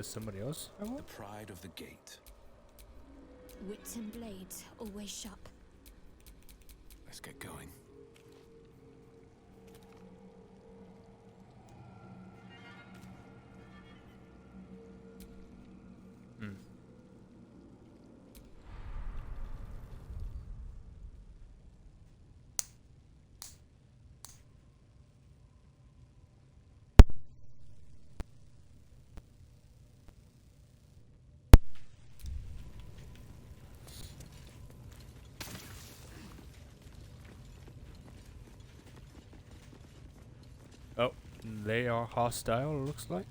There's somebody else. The pride of the gate. Wits and blades, always sharp. Let's get going. Oh, they are hostile, looks like.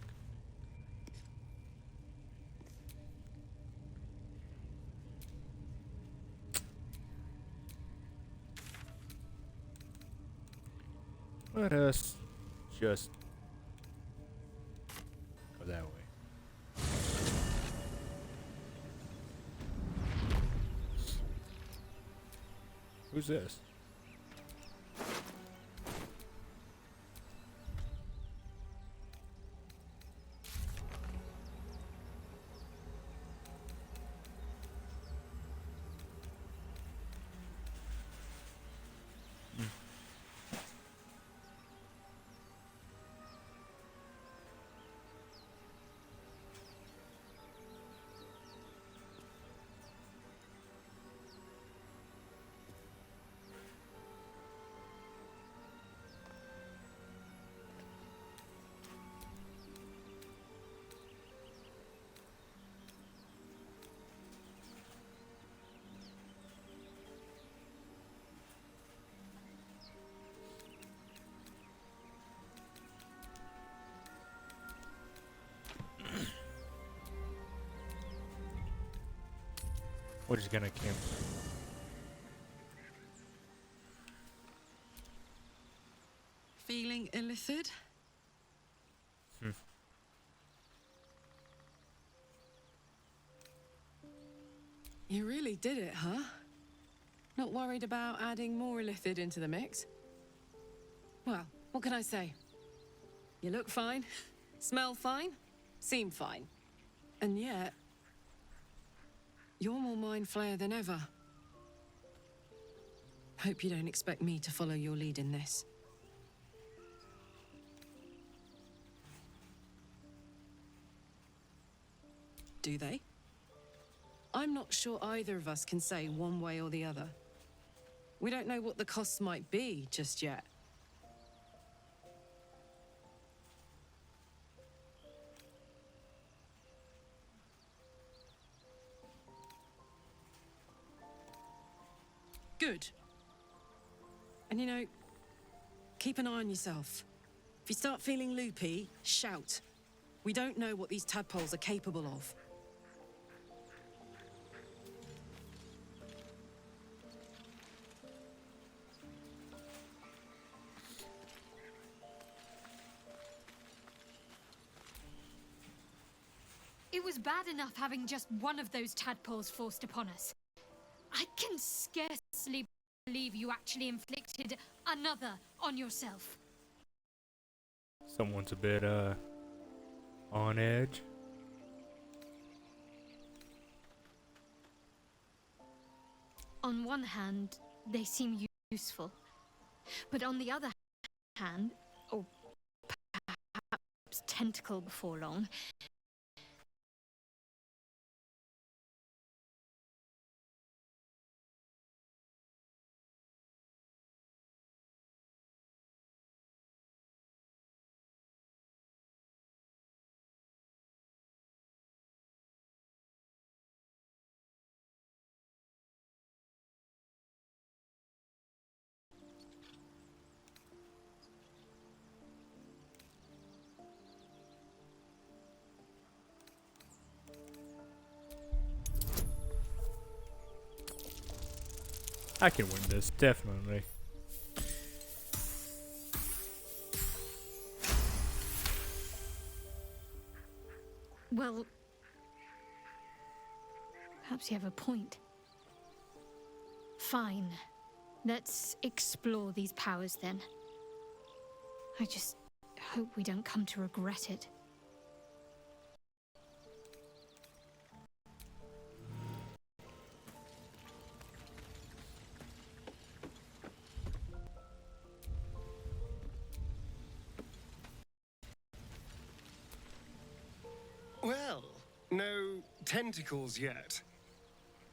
Let us just go that way. Who's this? We're just gonna camp. Feeling illithid? You really did it, huh? Not worried about adding more illithid into the mix? Well, what can I say? You look fine, smell fine, seem fine. And yet, you're more mind flayer than ever. Hope you don't expect me to follow your lead in this. Do they? I'm not sure either of us can say one way or the other. We don't know what the costs might be just yet. Good. And you know, keep an eye on yourself. If you start feeling loopy, shout. We don't know what these tadpoles are capable of. It was bad enough having just one of those tadpoles forced upon us. I can scarcely believe you actually inflicted another on yourself. Someone's a bit, on edge. On one hand, they seem useful. But on the other hand, or perhaps tentacle before long, I can win this, definitely. well, perhaps you have a point. Fine. Let's explore these powers then. I just hope we don't come to regret it. No tentacles yet.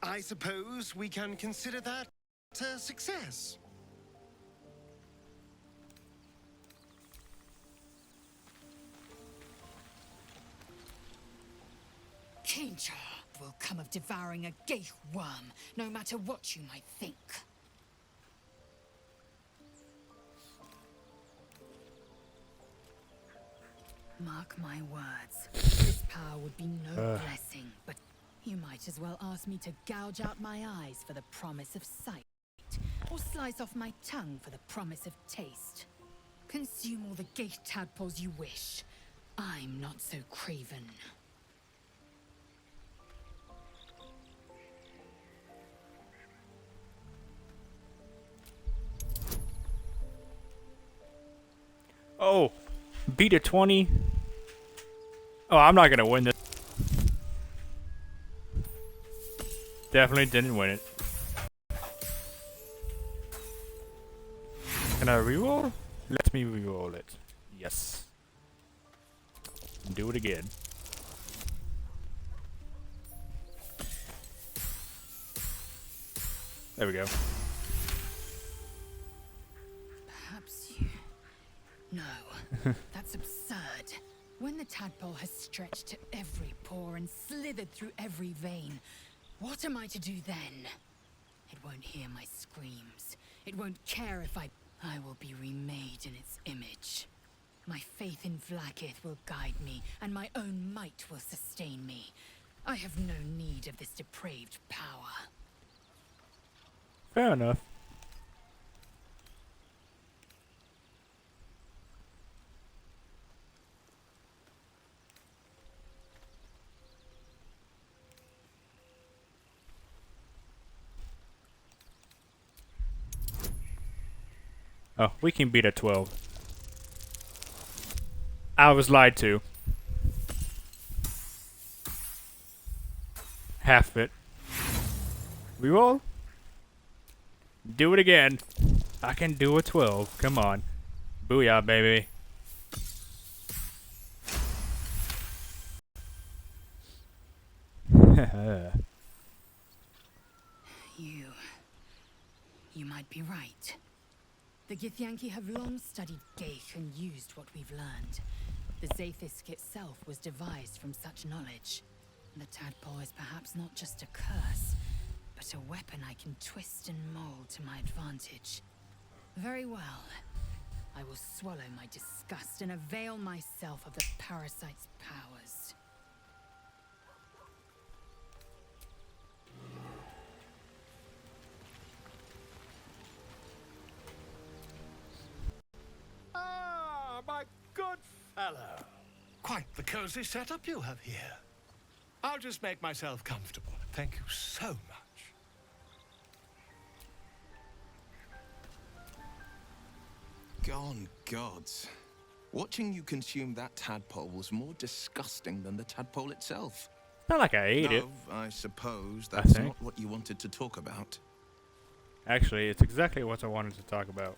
I suppose we can consider that a success. Kincha will come of devouring a gay worm, no matter what you might think. Mark my words, this power would be no blessing, but you might as well ask me to gouge out my eyes for the promise of sight, or slice off my tongue for the promise of taste. Consume all the gate tadpoles you wish. I'm not so craven. Oh, beat a 20. Oh, I'm not gonna win this. Definitely didn't win it. Can I reroll? Let me reroll it. Yes. Do it again. There we go. Perhaps you... No, that's absurd. When the tadpole has stretched to every pore and slithered through every vein, what am I to do then? It won't hear my screams. It won't care if I will be remade in its image. My faith in Vlaakith will guide me, and my own might will sustain me. I have no need of this depraved power. Fair enough. Oh, we can beat a 12. I was lied to. Half it. Reroll? Do it again. I can do a 12. Come on. Booyah, baby. You might be right. The Githyanki have long studied Geich and used what we've learned. The Zaithisk itself was devised from such knowledge. The tadpole is perhaps not just a curse, but a weapon I can twist and mold to my advantage. Very well. I will swallow my disgust and avail myself of the parasite's powers. Ah, my good fellow. Quite the cozy setup you have here. I'll just make myself comfortable. Thank you so much. Gone gods. Watching you consume that tadpole was more disgusting than the tadpole itself. Not like I ate it. I suppose that's think. not what you wanted to talk about. Actually, it's exactly what I wanted to talk about.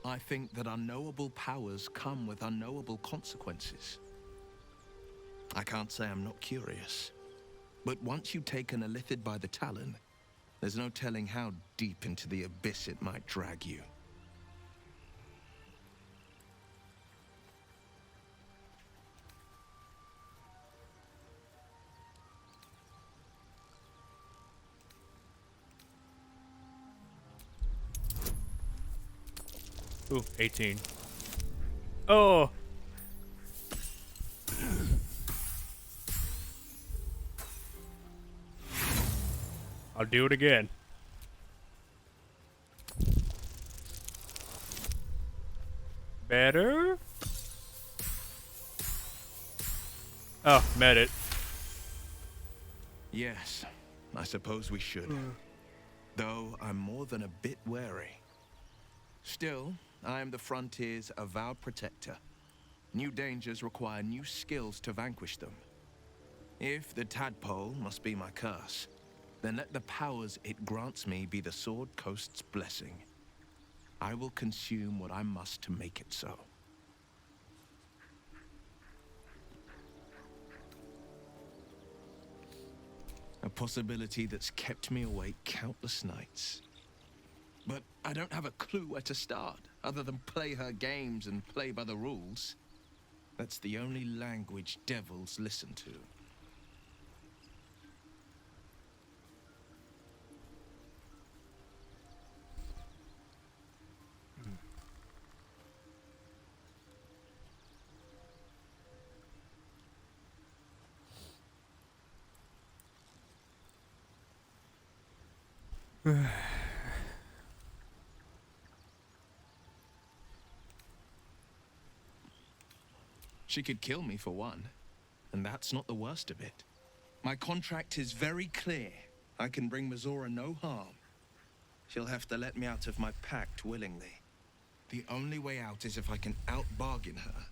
I think that unknowable powers come with unknowable consequences. I can't say I'm not curious, but once you take an illithid by the talon, there's no telling how deep into the abyss it might drag you. Ooh, 18. Oh! I'll do it again. Better? Oh, met it. Yes, I suppose we should. Though I'm more than a bit wary. Still, I am the Frontier's avowed protector. New dangers require new skills to vanquish them. If the tadpole must be my curse, then let the powers it grants me be the Sword Coast's blessing. I will consume what I must to make it so. A possibility that's kept me awake countless nights. But I don't have a clue where to start, other than play her games and play by the rules. That's the only language devils listen to. She could kill me for one, and that's not the worst of it. My contract is very clear. I can bring Mizora no harm. She'll have to let me out of my pact willingly. The only way out is if I can out-bargain her.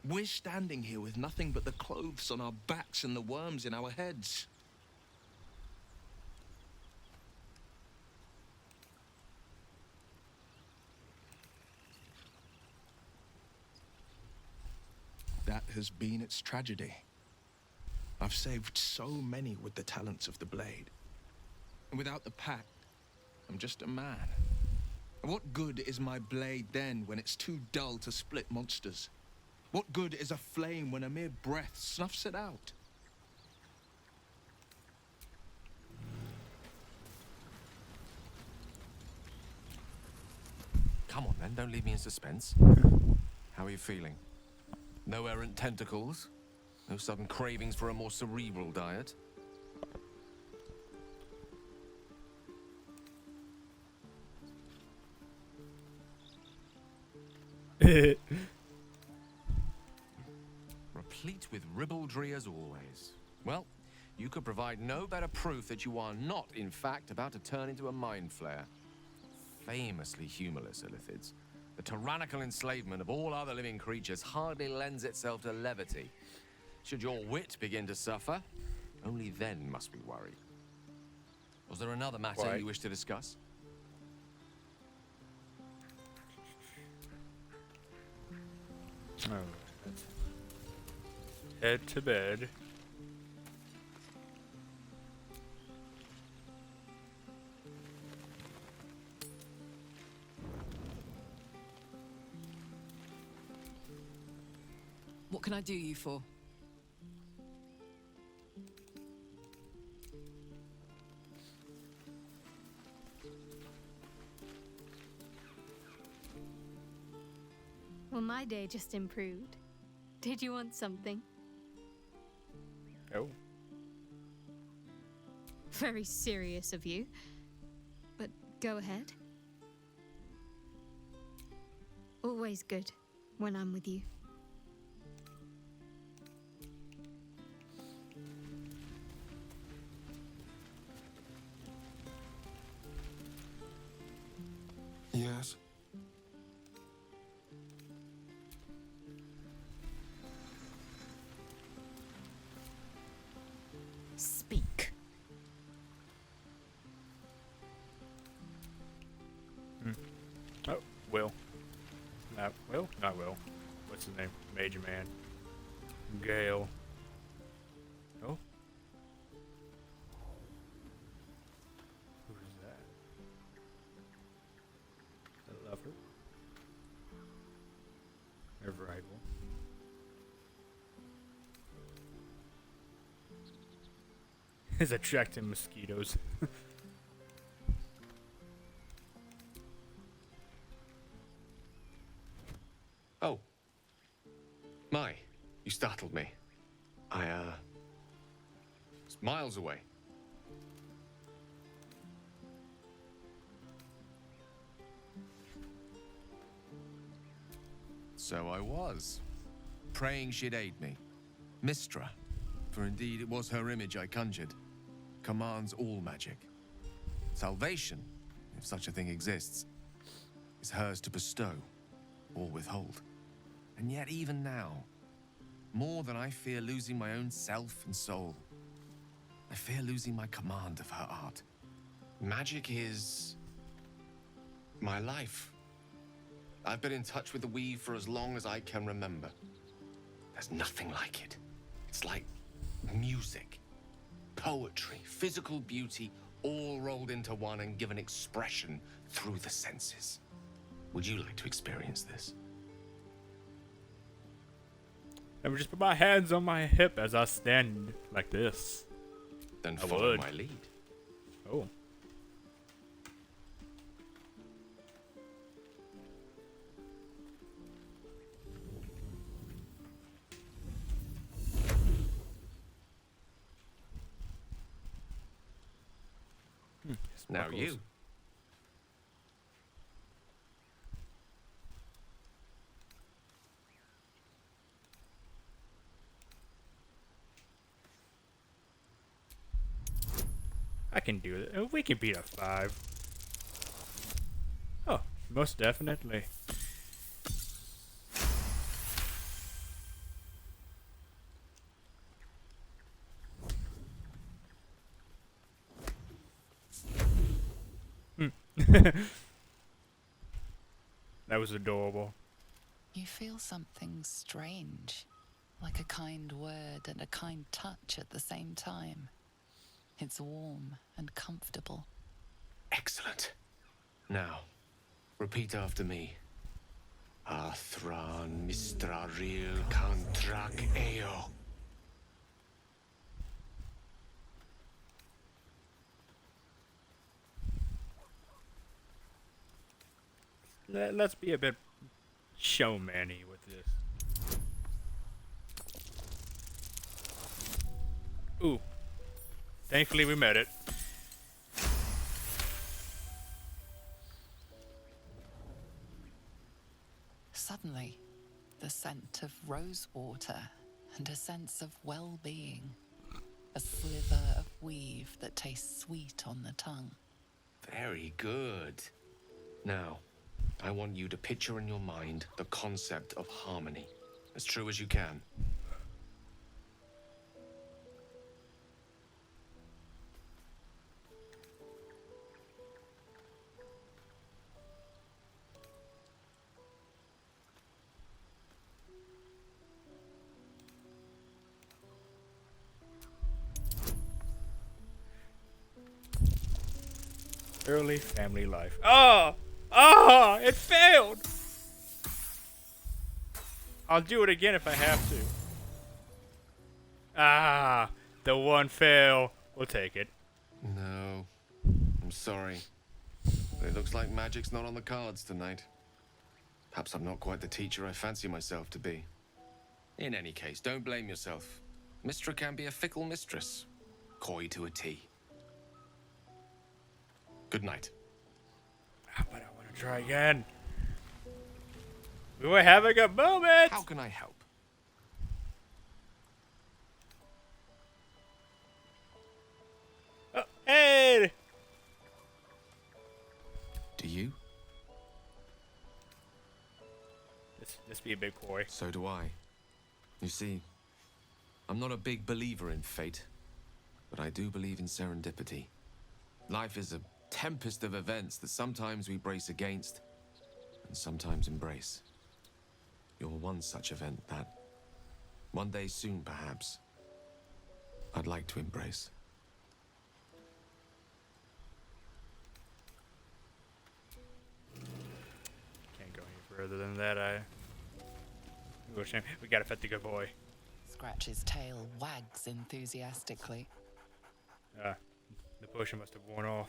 We're standing here with nothing but the clothes on our backs and the worms in our heads. That has been its tragedy. I've saved so many with the talents of the blade. And without the pact, I'm just a man. What good is my blade then when it's too dull to split monsters? What good is a flame when a mere breath snuffs it out? Come on then, don't leave me in suspense. How are you feeling? No errant tentacles? No sudden cravings for a more cerebral diet? Replete with ribaldry as always. Well, you could provide no better proof that you are not, in fact, about to turn into a mind flayer. Famously humorless, Illithids. The tyrannical enslavement of all other living creatures hardly lends itself to levity. Should your wit begin to suffer, only then must we worry. Was there another matter you wish to discuss? Alright. Head to bed. What can I do you for? Well, my day just improved. Did you want something? Oh. Very serious of you. But go ahead. Always good when I'm with you. Yes. Speak. Oh, Will. Not Will? Not Will. What's his name? Major Man. Gale. Oh. Who is that? The lover? Her rival. Is attracting mosquitoes. Oh. My, you startled me. It's miles away. So I was, praying she'd aid me. Mistra, for indeed it was her image I conjured, commands all magic. Salvation, if such a thing exists, is hers to bestow or withhold. And yet even now, more than I fear losing my own self and soul, I fear losing my command of her art. Magic is my life. I've been in touch with the weave for as long as I can remember. There's nothing like it. It's like music. poetry, physical beauty, all rolled into one and given expression through the senses. Would you like to experience this? Let me just put my hands on my hip as I stand like this. Then I follow would. my lead. Oh. Now Sparkles. you. I can do it. We can beat a 5. Oh, most definitely. That was adorable. You feel something strange, like a kind word and a kind touch at the same time. It's warm and comfortable. Excellent. Now, repeat after me. Athran mistraril kantrak eo. Let's be a bit showman-y with this. Ooh. Thankfully we met it. Suddenly, the scent of rose water and a sense of well-being. A sliver of weave that tastes sweet on the tongue. Very good. Now, I want you to picture in your mind the concept of harmony, as true as you can. Early family life. Oh! Oh! It failed! I'll do it again if I have to. Ah! The one fail. We'll take it. No, I'm sorry. But it looks like magic's not on the cards tonight. Perhaps I'm not quite the teacher I fancy myself to be. In any case, don't blame yourself. Mistra can be a fickle mistress. Coy to a T. Good night. But I want to try again. We were having a moment! How can I help? Oh, hey! Do you? This be a big boy. So do I. You see, I'm not a big believer in fate, but I do believe in serendipity. Life is a tempest of events that sometimes we brace against and sometimes embrace. You're one such event that, one day soon perhaps, I'd like to embrace. Can't go any further than that. We gotta fit the good boy. Scratch's tail wags enthusiastically. The potion must have worn off.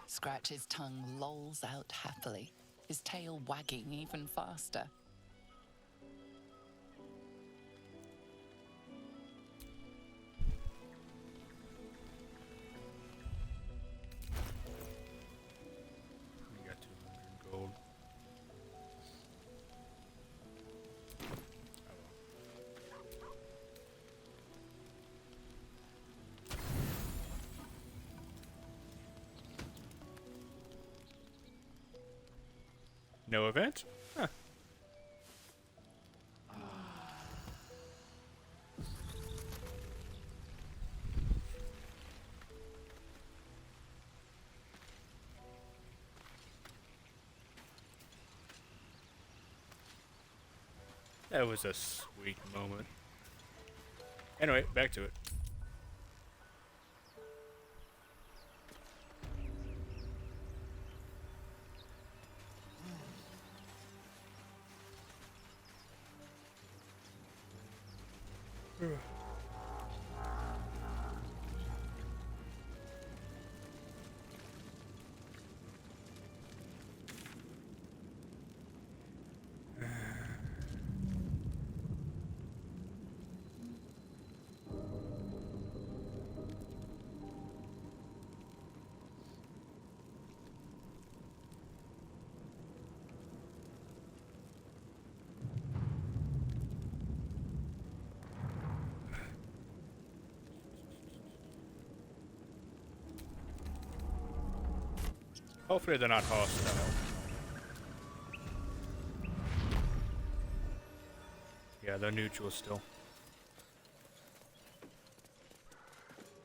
Scratch's tongue lolls out happily, his tail wagging even faster. We got 200 gold. No event? Huh. That was a weak moment. Anyway, back to it. Hopefully they're not hostile. Yeah, they're neutral still.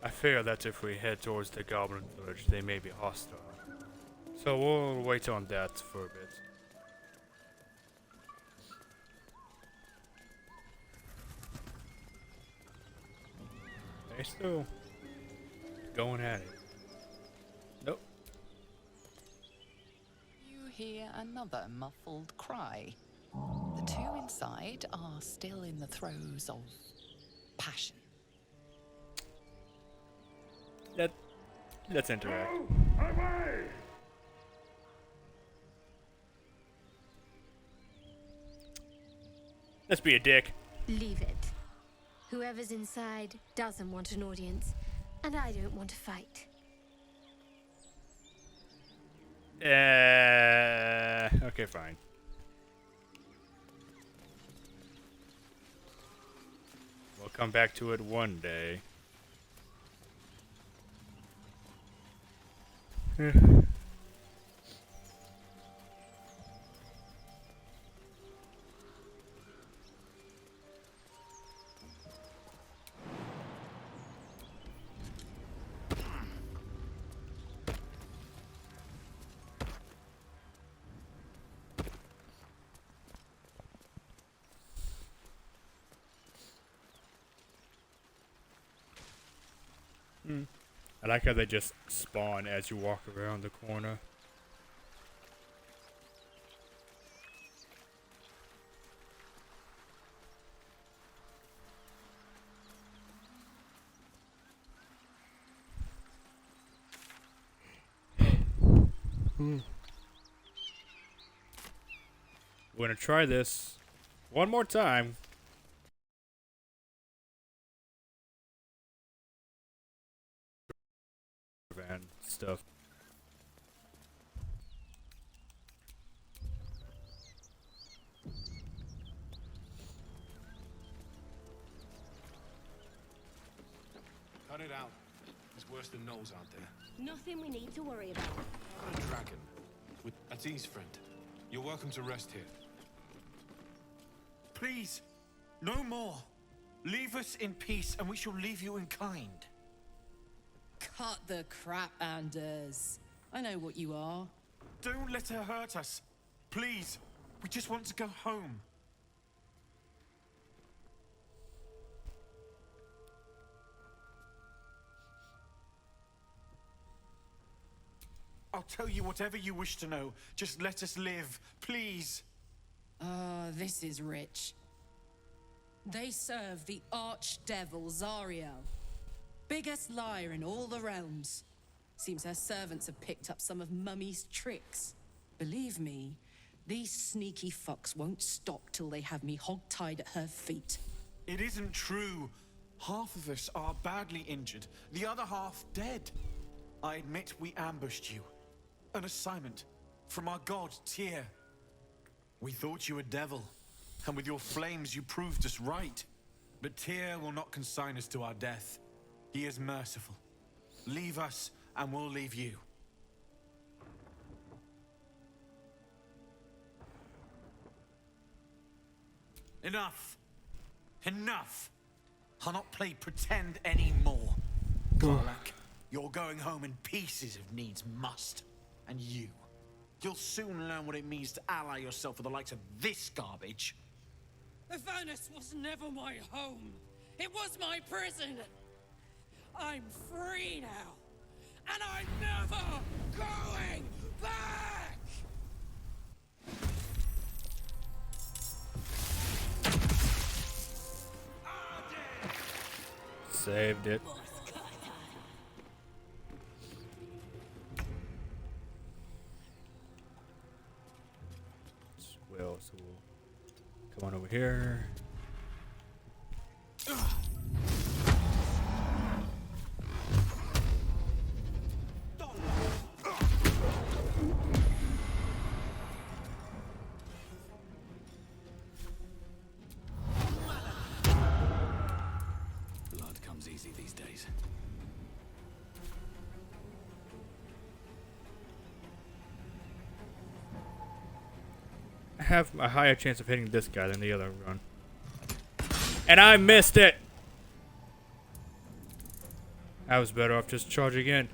I fear that if we head towards the Goblin Village, they may be hostile. So we'll wait on that for a bit. They still going at it. Nope. You hear another muffled cry. The two inside are still in the throes of passion. Let's interact. Let's be a dick. Leave it. Whoever's inside doesn't want an audience, and I don't want to fight. Okay, fine. We'll come back to it one day. I like how they just spawn as you walk around the corner. We're gonna try this one more time. And stuff. Cut it out. It's worse than Knowles out there. Nothing we need to worry about. A dragon. That's E's friend. You're welcome to rest here. Please, no more. Leave us in peace and we shall leave you in kind. Cut the crap, Anders. I know what you are. Don't let her hurt us. Please, we just want to go home. I'll tell you whatever you wish to know. Just let us live, please. Ah, this is rich. They serve the archdevil Zariel. Biggest liar in all the realms. Seems her servants have picked up some of Mummy's tricks. Believe me, these sneaky fucks won't stop till they have me hog-tied at her feet. It isn't true. Half of us are badly injured, the other half dead. I admit we ambushed you. An assignment from our god, Tyr. We thought you a devil, and with your flames you proved us right. But Tyr will not consign us to our death. He is merciful. Leave us, and we'll leave you. Enough! Enough! I'll not play pretend anymore. Karlach, you're going home in pieces if needs must. And you'll soon learn what it means to ally yourself with the likes of this garbage. The furnace was never my home. It was my prison. I'm free now. And I'm never going back! Saved it. Well, so we'll come on over here. Blood comes easy these days. I have a higher chance of hitting this guy than the other run. And I missed it! I was better off just charging in.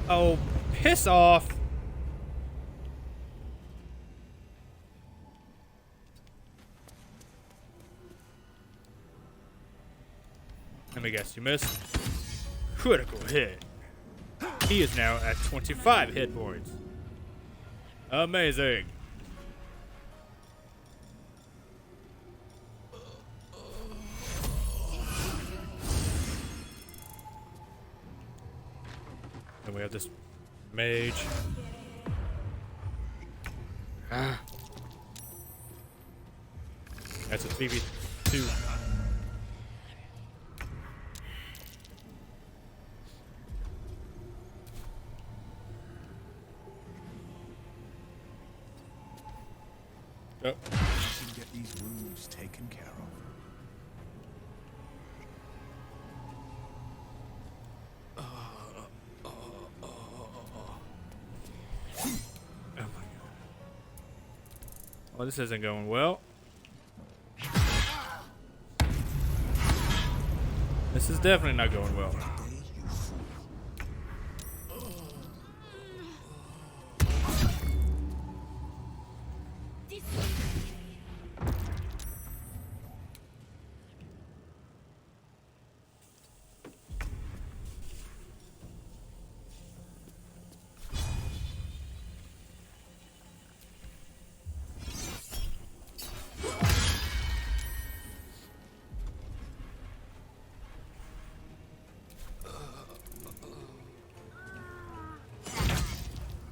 Oh, piss off! Let me guess, you missed? Critical hit. He is now at 25 hit points. Amazing. Then we have this mage. Ah. That's a 3v2. Oh. We can get these wounds taken care of. Oh my god. Well, this isn't going well. This is definitely not going well.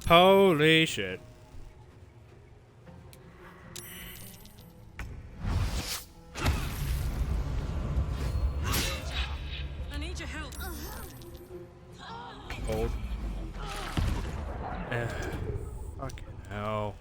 Holy shit. I need your help. Hold. Fucking hell.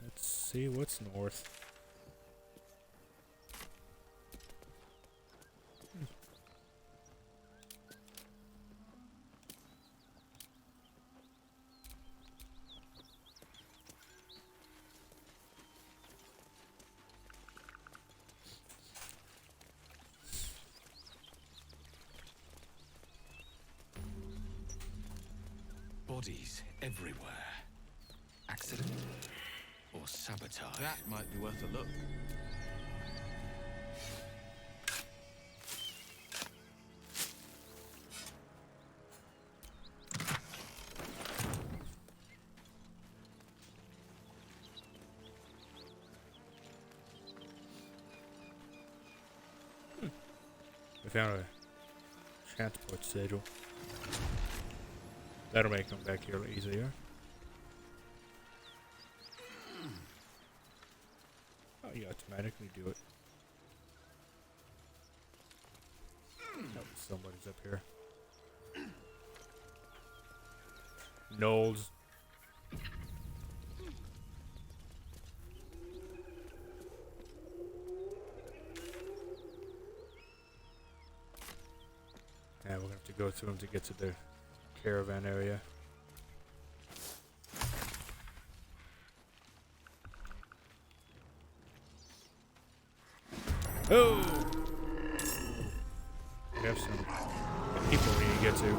Let's see what's north. Bodies everywhere. Accident or sabotage? That might be worth a look. We found a transport sigil. That'll make them back here easier. you automatically do it? Oh, somebody's up here. Knowles. Yeah, we're gonna have to go through them to get to the caravan area. Oh! We have some people we need to get to.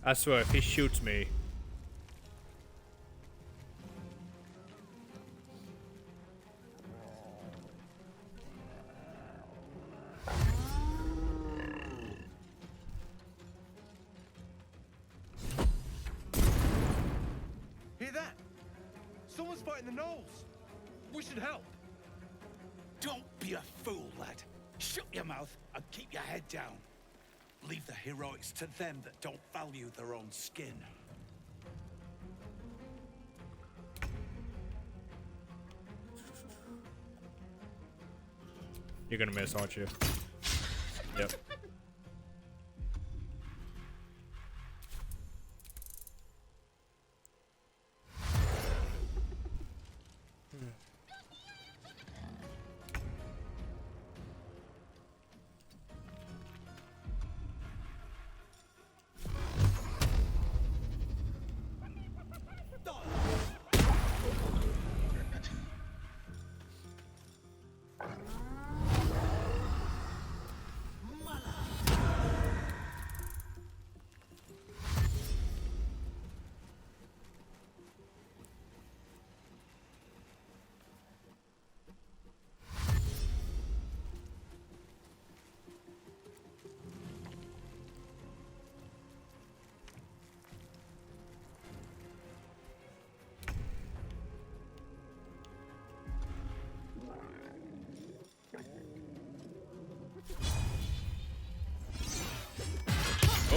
I swear, if he shoots me... Hear that? Someone's fighting the gnolls. We should help. Don't be a fool, lad. Shut your mouth and keep your head down. Leave the heroics to them that don't value their own skin. You're gonna miss, aren't you? Yep.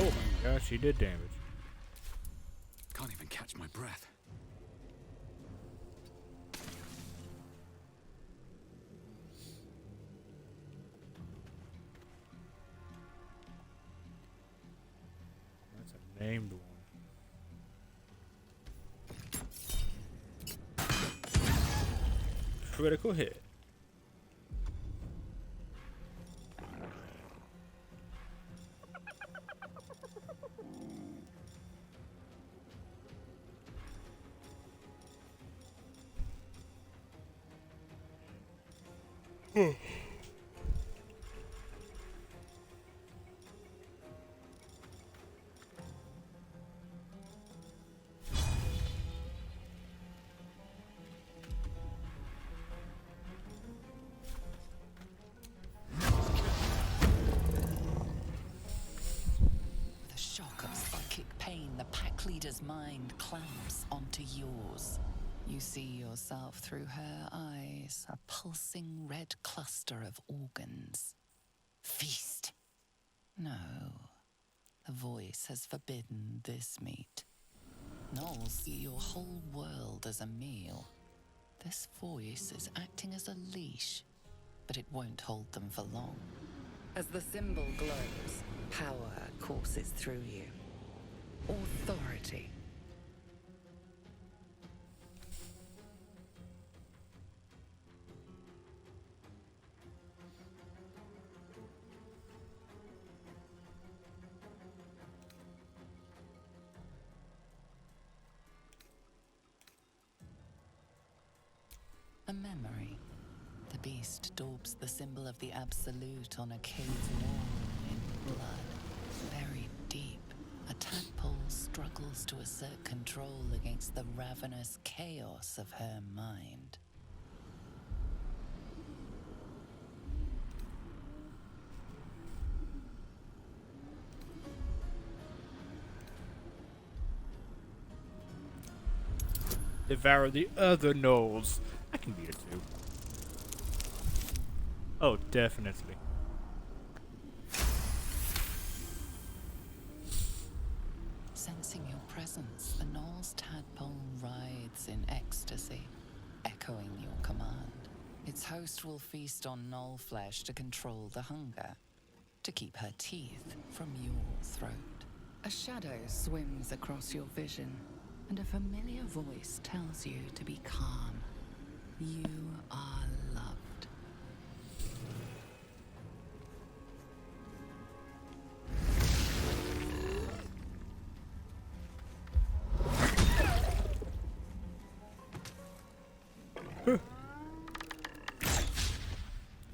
Oh my gosh, he did damage. Can't even catch my breath. That's a named one. Critical hit. With a shock of psychic pain, the pack leader's mind clamps onto yours. You see yourself through her eyes, a pulsing red cluster of organs. Feast. No. The voice has forbidden this meat. Gnolls see your whole world as a meal. This voice is acting as a leash, but it won't hold them for long. As the symbol glows, power courses through you. Authority. A memory. The beast daubs the symbol of the Absolute on a cave wall in blood. Buried deep, a tadpole struggles to assert control against the ravenous chaos of her mind. Devour the other gnolls. I can beat it too. Oh, definitely. Sensing your presence, the Gnoll's tadpole writhes in ecstasy, echoing your command. Its host will feast on Gnoll flesh to control the hunger, to keep her teeth from your throat. A shadow swims across your vision, and a familiar voice tells you to be calm. You are loved.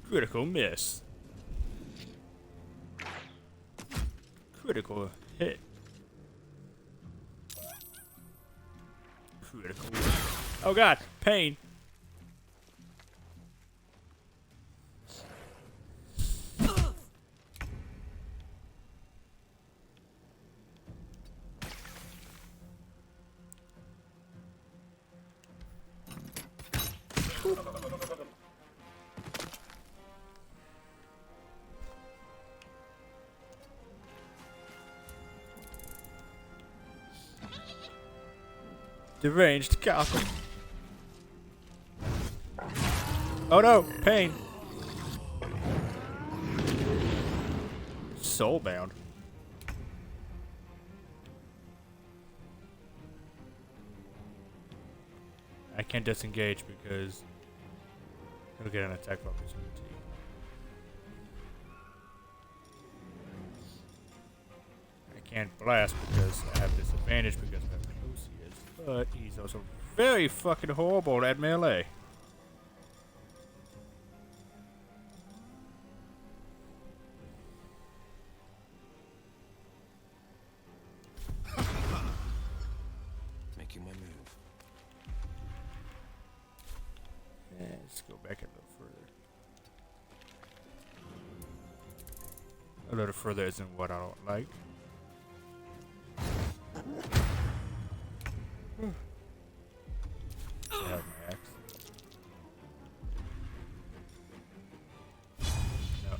Critical miss. Critical hit. Critical. Oh god, pain. Deranged cockle. Oh no, pain. Soulbound. I can't disengage because he'll get an attack of opportunity. I can't blast because I have disadvantage because of how close he is. But he's also very fucking horrible at melee. Making my move. Let's go back a little further. A little further isn't what I don't like. I have my axe. No.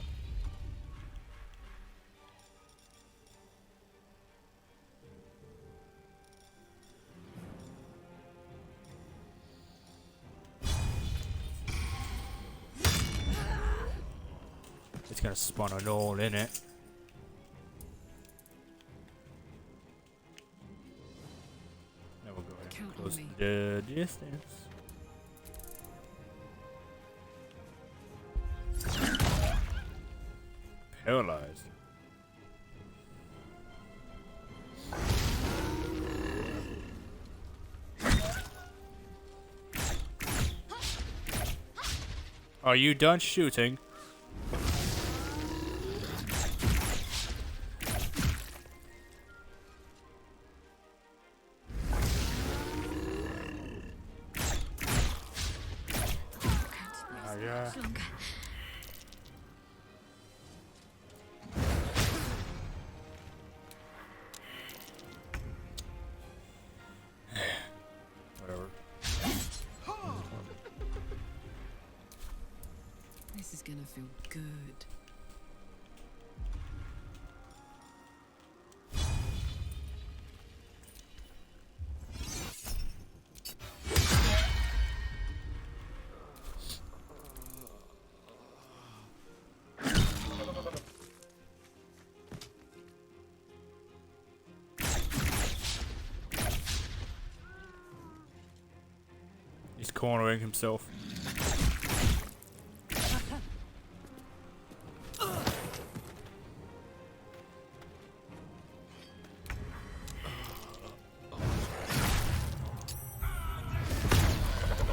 It's gonna spawn a knoll in it. Now we'll go ahead and close the distance. Paralyzed. Are you done shooting? Yeah. Whatever. This is gonna feel good. He's cornering himself.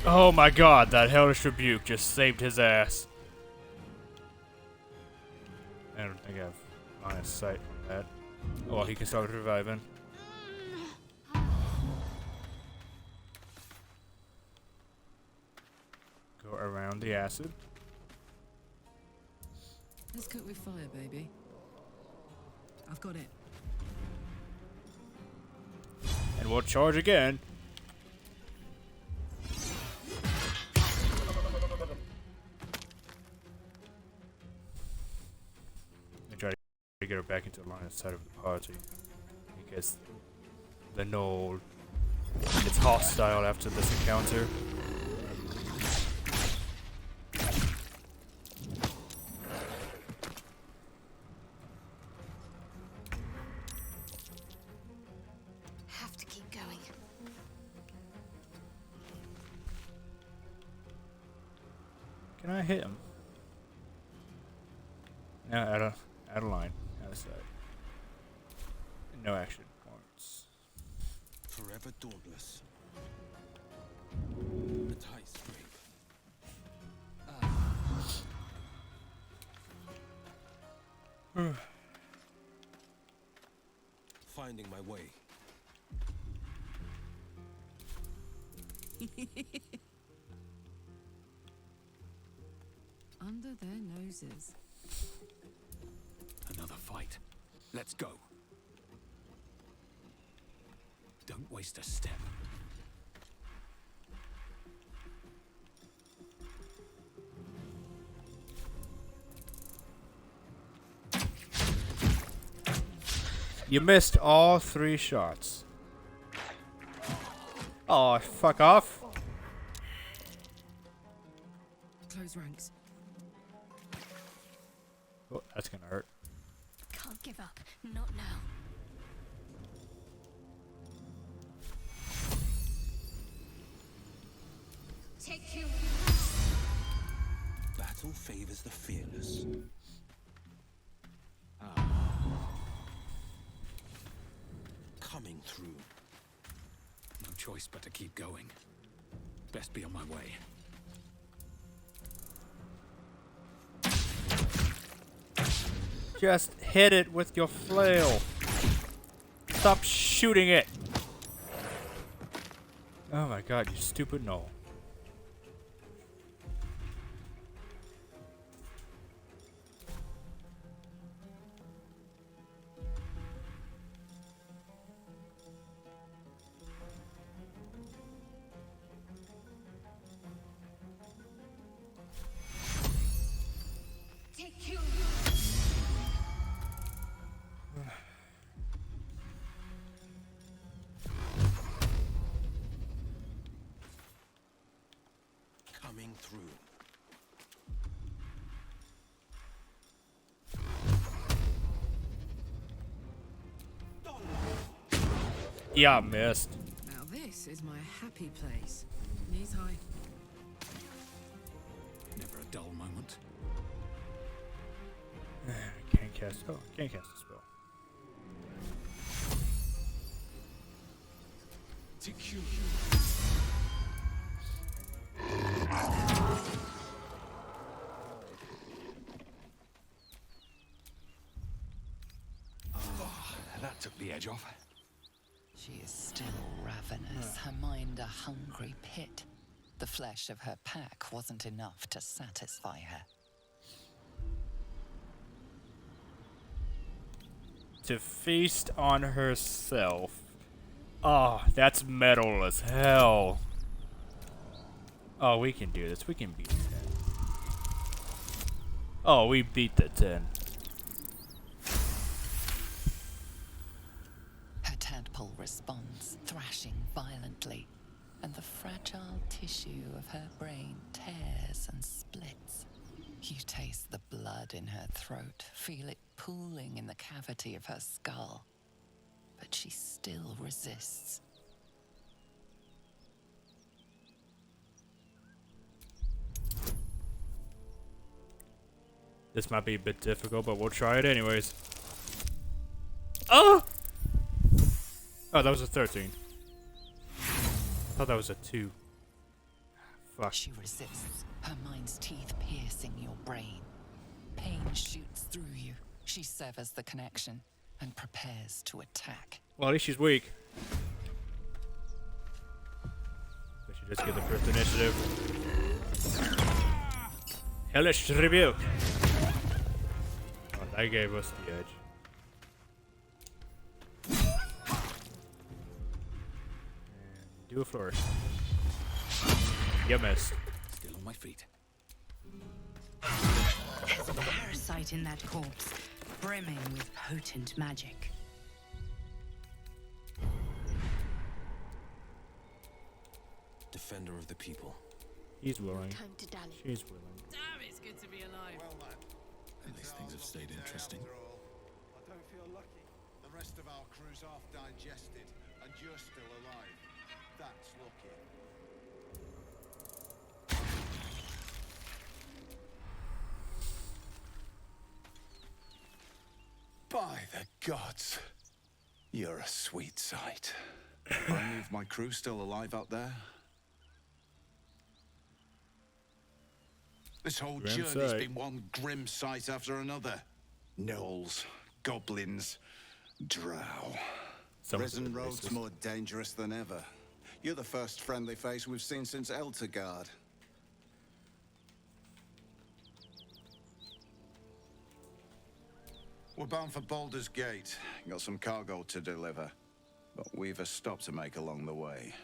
Oh my god, that hellish rebuke just saved his ass. I don't think I have line of sight from that. Oh, well, he can start reviving. Go around the acid. Let's cook with fire, baby. I've got it. And we'll charge again. get her back into the line of sight of the party. Because the knoll, it's hostile after this encounter. Have to keep going. Can I hit him? No, out of line. Out of sight. No action points. Forever dauntless. A tight scrape. Finding my way. Under their noses. Another fight. Let's go. Don't waste a step. You missed all 3 shots. Oh, fuck off. Close ranks. Oh, that's gonna hurt. Can't give up. Not now. Take you. Battle favors the fearless. Coming through. No choice but to keep going. Best be on my way. Just hit it with your flail. Stop shooting it. Oh my god, you stupid knoll. Take you. Coming through. Yeah, I missed. Now this is my happy place. Knees high. Never a dull moment. Can't cast. Oh, can't cast a spell. TQ. That took the edge off. She is still ravenous, her mind a hungry pit. The flesh of her pack wasn't enough to satisfy her. To feast on herself. Oh, that's metal as hell. Oh, we can do this. We can beat 10. Oh, we beat the 10. Her tadpole responds, thrashing violently, and the fragile tissue of her brain tears and splits. You taste the blood in her throat, feel it pooling in the cavity of her skull. But she still resists. This might be a bit difficult, but we'll try it anyways. Oh! Oh, that was a 13. I thought that was a 2. Fuck. She resists, her mind's teeth piercing your brain. Pain shoots through you. She severs the connection and prepares to attack. Well, at least she's weak. But she just get the first initiative. Hellish Rebuke! Oh, that gave us the edge. And do a flourish. You missed. Still on my feet. There's a parasite in that corpse. brimming with potent magic. Defender of the people. He's willing. Time to dally. She's willing. Damn, it's good to be alive. Well, lad. At least things have stayed interesting. I don't feel lucky. The rest of our crew's half digested, and you're still alive. That's lucky. By the gods, you're a sweet sight. Only if my crew's still alive out there. This whole Grim journey's sight. been one grim sight after another. Gnolls, goblins, drow. Prison Road's more dangerous than ever. You're the first friendly face we've seen since Eltergard. We're bound for Baldur's Gate. Got some cargo to deliver. But we've a stop to make along the way.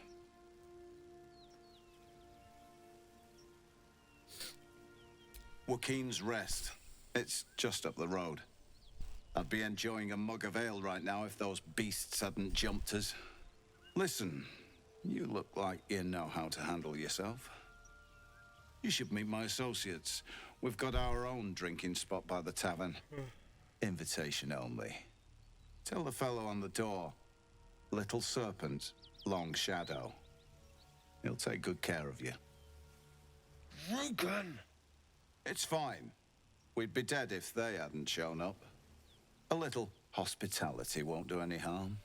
Joaquin's Rest. It's just up the road. I'd be enjoying a mug of ale right now if those beasts hadn't jumped us. Listen, you look like you know how to handle yourself. You should meet my associates. We've got our own drinking spot by the tavern. Invitation only. Tell the fellow on the door. Little Serpent, Long Shadow. He'll take good care of you. Rugen! It's fine. We'd be dead if they hadn't shown up. A little hospitality won't do any harm.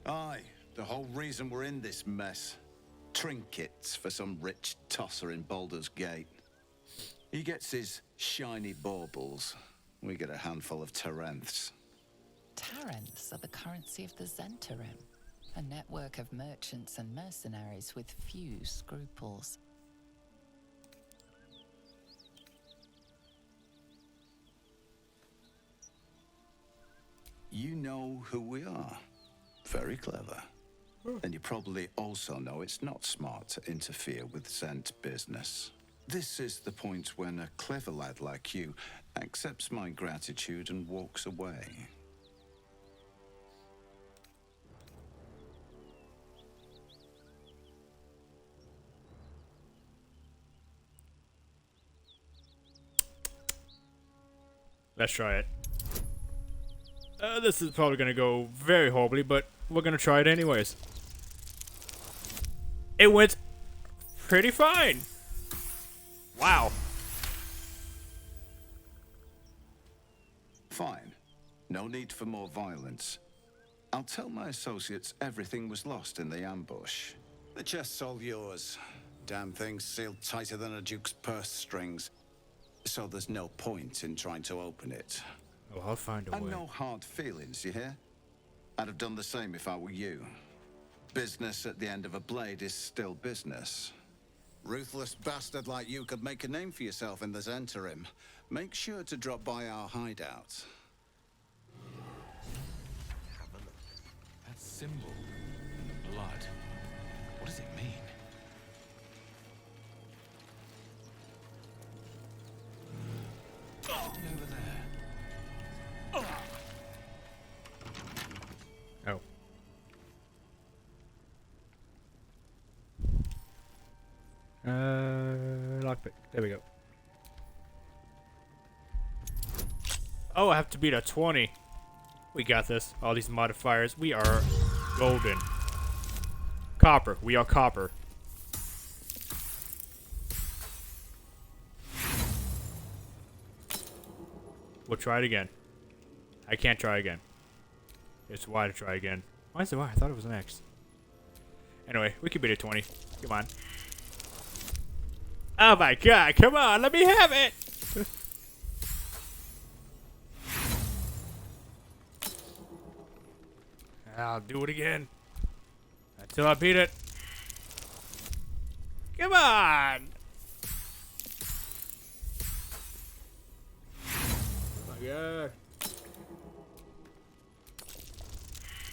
Aye, the whole reason we're in this mess. Trinkets for some rich tosser in Baldur's Gate. He gets his shiny baubles. We get a handful of Tarenths. Tarenths are the currency of the Zentarim, a network of merchants and mercenaries with few scruples. You know who we are. Very clever. And you probably also know it's not smart to interfere with Zent business. This is the point when a clever lad like you accepts my gratitude and walks away. Let's try it. This is probably gonna go very horribly, but we're gonna try it anyways. It went pretty fine. Wow. Fine. No need for more violence. I'll tell my associates everything was lost in the ambush. The chest's all yours. Damn thing's sealed tighter than a duke's purse strings. So there's no point in trying to open it. Oh, I'll find a way. And no hard feelings, you hear? I'd have done the same if I were you. Business at the end of a blade is still business. Ruthless bastard like you could make a name for yourself in the Zentarim. Make sure to drop by our hideout. Have a look. That symbol in the blood. What does it mean? Over there. Oh. Lockpick. There we go. Oh, I have to beat a 20. We got this. All these modifiers. We are golden. Copper. We are copper. We'll try it again. I can't try again. It's Y to try again. Why is it Y? I thought it was an X. Anyway, we can beat a 20. Come on. Oh my god, come on, let me have it! I'll do it again. Until I beat it. Come on! Oh my god.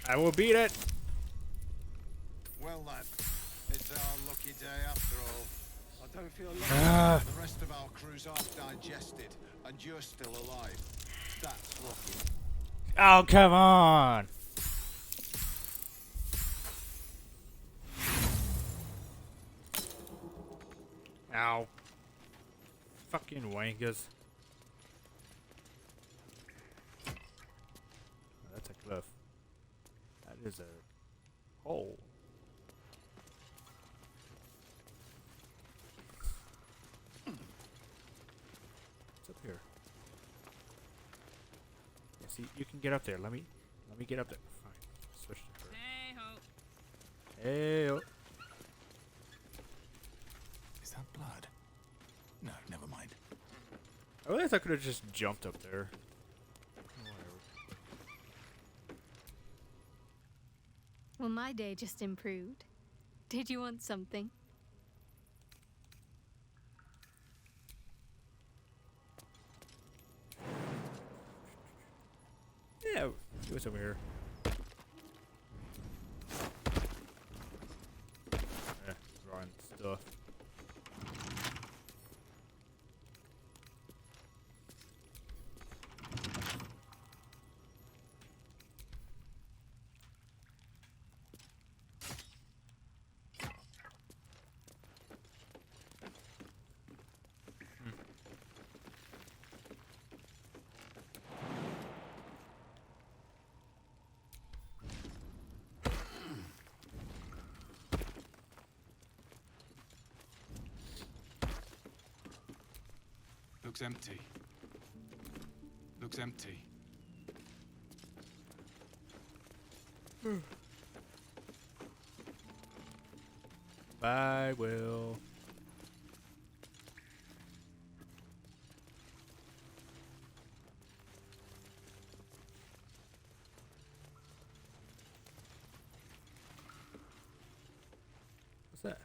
I will beat it. Well, lad, it's our lucky day after all. I don't feel Ah. the rest of our crew's half digested, and you're still alive. That's lucky. Oh, come on! Ow. Fucking wankers. Oh, that's a cliff. That is a hole. What's up here? Yeah, see, you can get up there. Let me get up there. Fine. Switch to her. Hey ho. Is that blood? No, never mind. I realized I could have just jumped up there. Whatever. Well, my day just improved. Did you want something? Yeah, see what's over here. Drawing stuff. Looks empty. Looks empty. Bye, Will. What's that?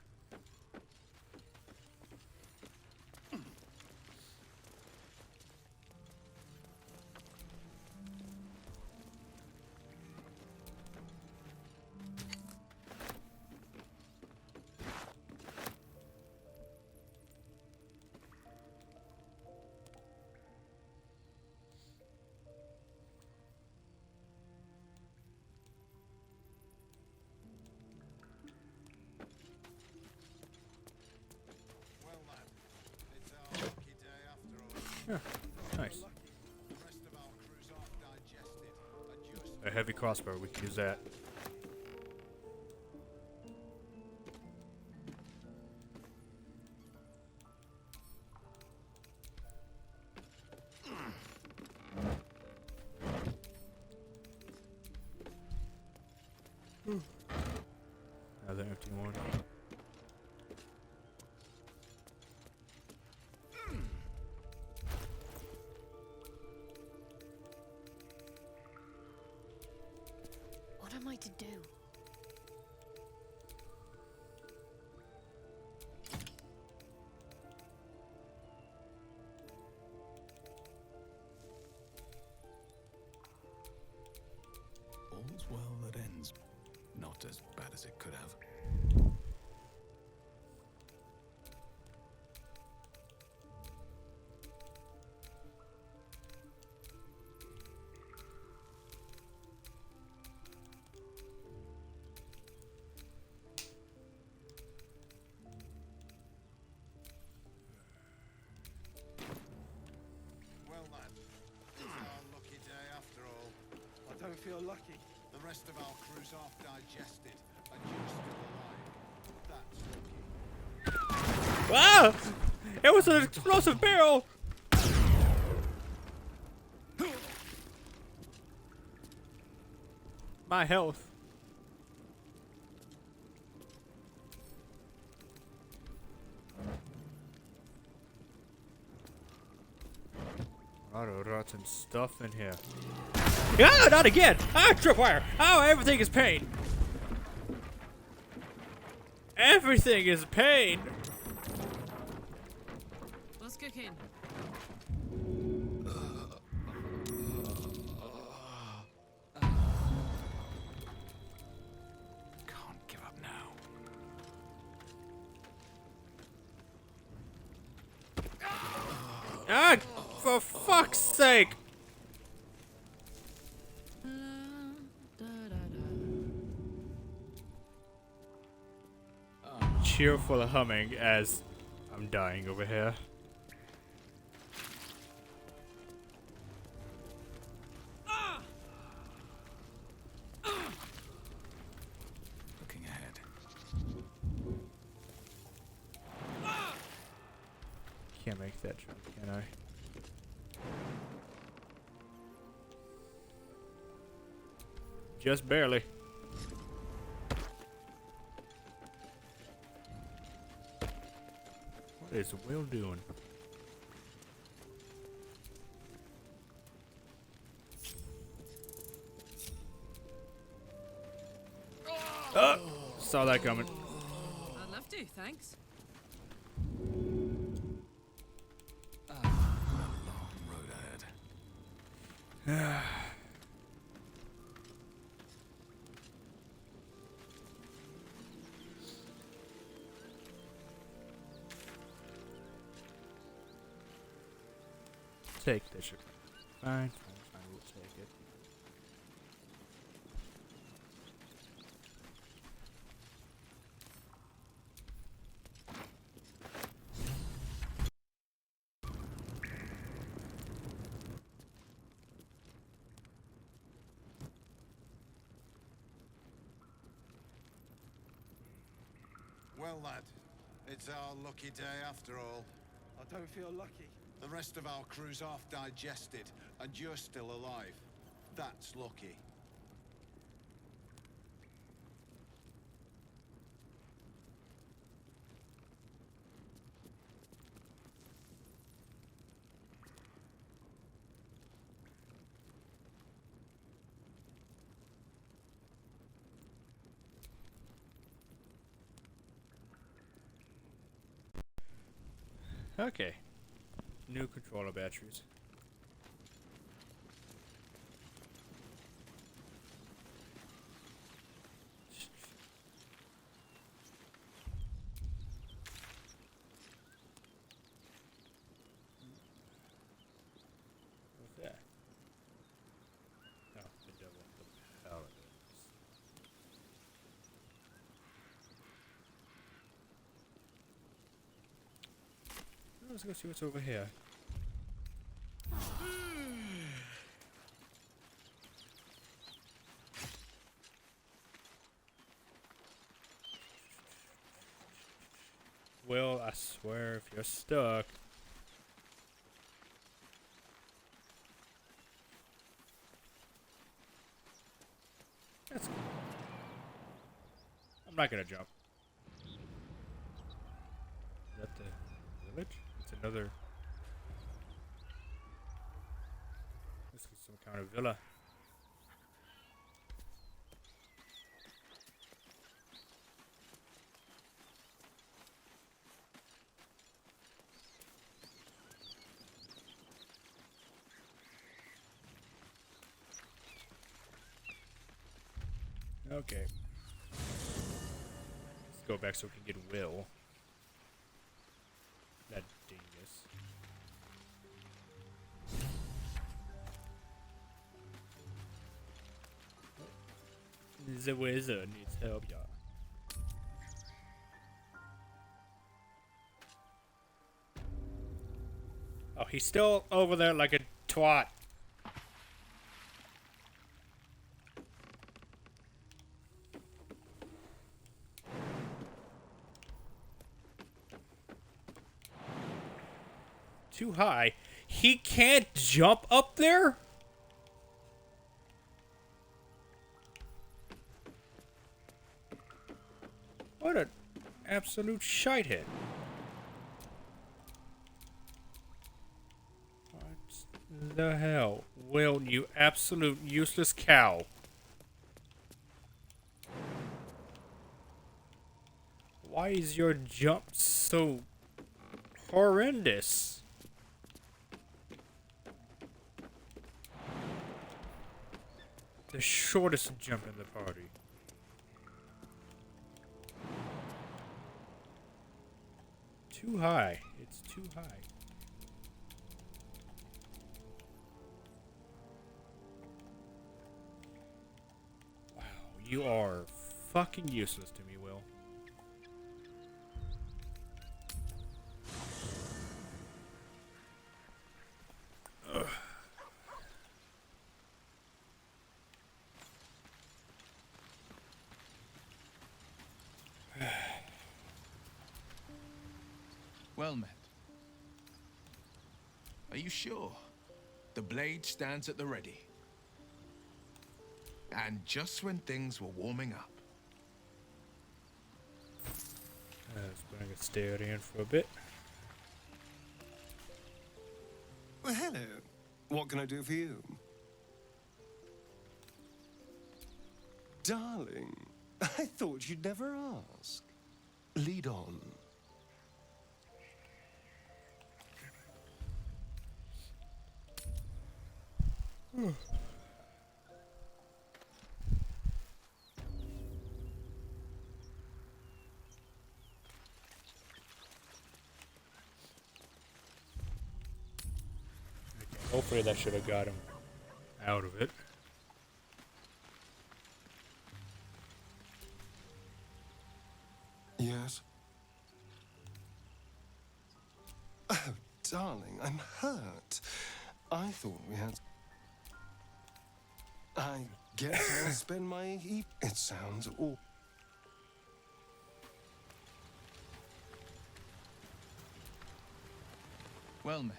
Well, lad, it's our lucky day after all. Yeah, nice. The rest of our crew's half digested, and you're still A heavy crossbow, we can use that. Another empty one. What am I to do? All's well that ends. Not as bad as it could have. well, lad. It's our lucky day after all. I don't feel lucky. The rest of our crew's half digested, and you're still alive. That's lucky. Wow! It was an explosive barrel! My health. Auto rotten stuff in here. Ah, not again! Ah, tripwire! Oh, everything is pain! Everything is pain! What's cooking? Can't give up now. Ah, for fuck's sake! Cheerful humming as I'm dying over here. Looking ahead. Can't make that jump, can I? Just barely. What is Will doing? Oh, saw that coming. I'd love to, thanks. Long road ahead. Take this shit. Fine, fine, we'll take it. Well, lad, it's our lucky day after all. I don't feel lucky. The rest of our crew's half digested, and you're still alive. That's lucky. Okay. New controller batteries. What's that? Oh, the devil. The paladins. Let's go see what's over here. Well, I swear, if you're stuck. That's good. I'm not gonna jump. Is that the village? It's another. This is some kind of villa. Okay. Let's go back so we can get Will. That dingus. The wizard needs help, y'all. Oh, he's still over there like a twat. Too high. He can't jump up there? What an absolute shite hit. What the hell? Will, you absolute useless cow. Why is your jump so horrendous? The shortest jump in the party. Too high. It's too high. You are fucking useless to me, Will. Ugh. Well met. Are you sure? The blade stands at the ready. And just when things were warming up. Let's bring it stare in for a bit. Well, hello. What can I do for you? Darling, I thought you'd never ask. Lead on. Hopefully that should have got him out of it. Yes? Oh, darling, I'm hurt. I thought we had... I guess I'll spend my It sounds awful. Well met.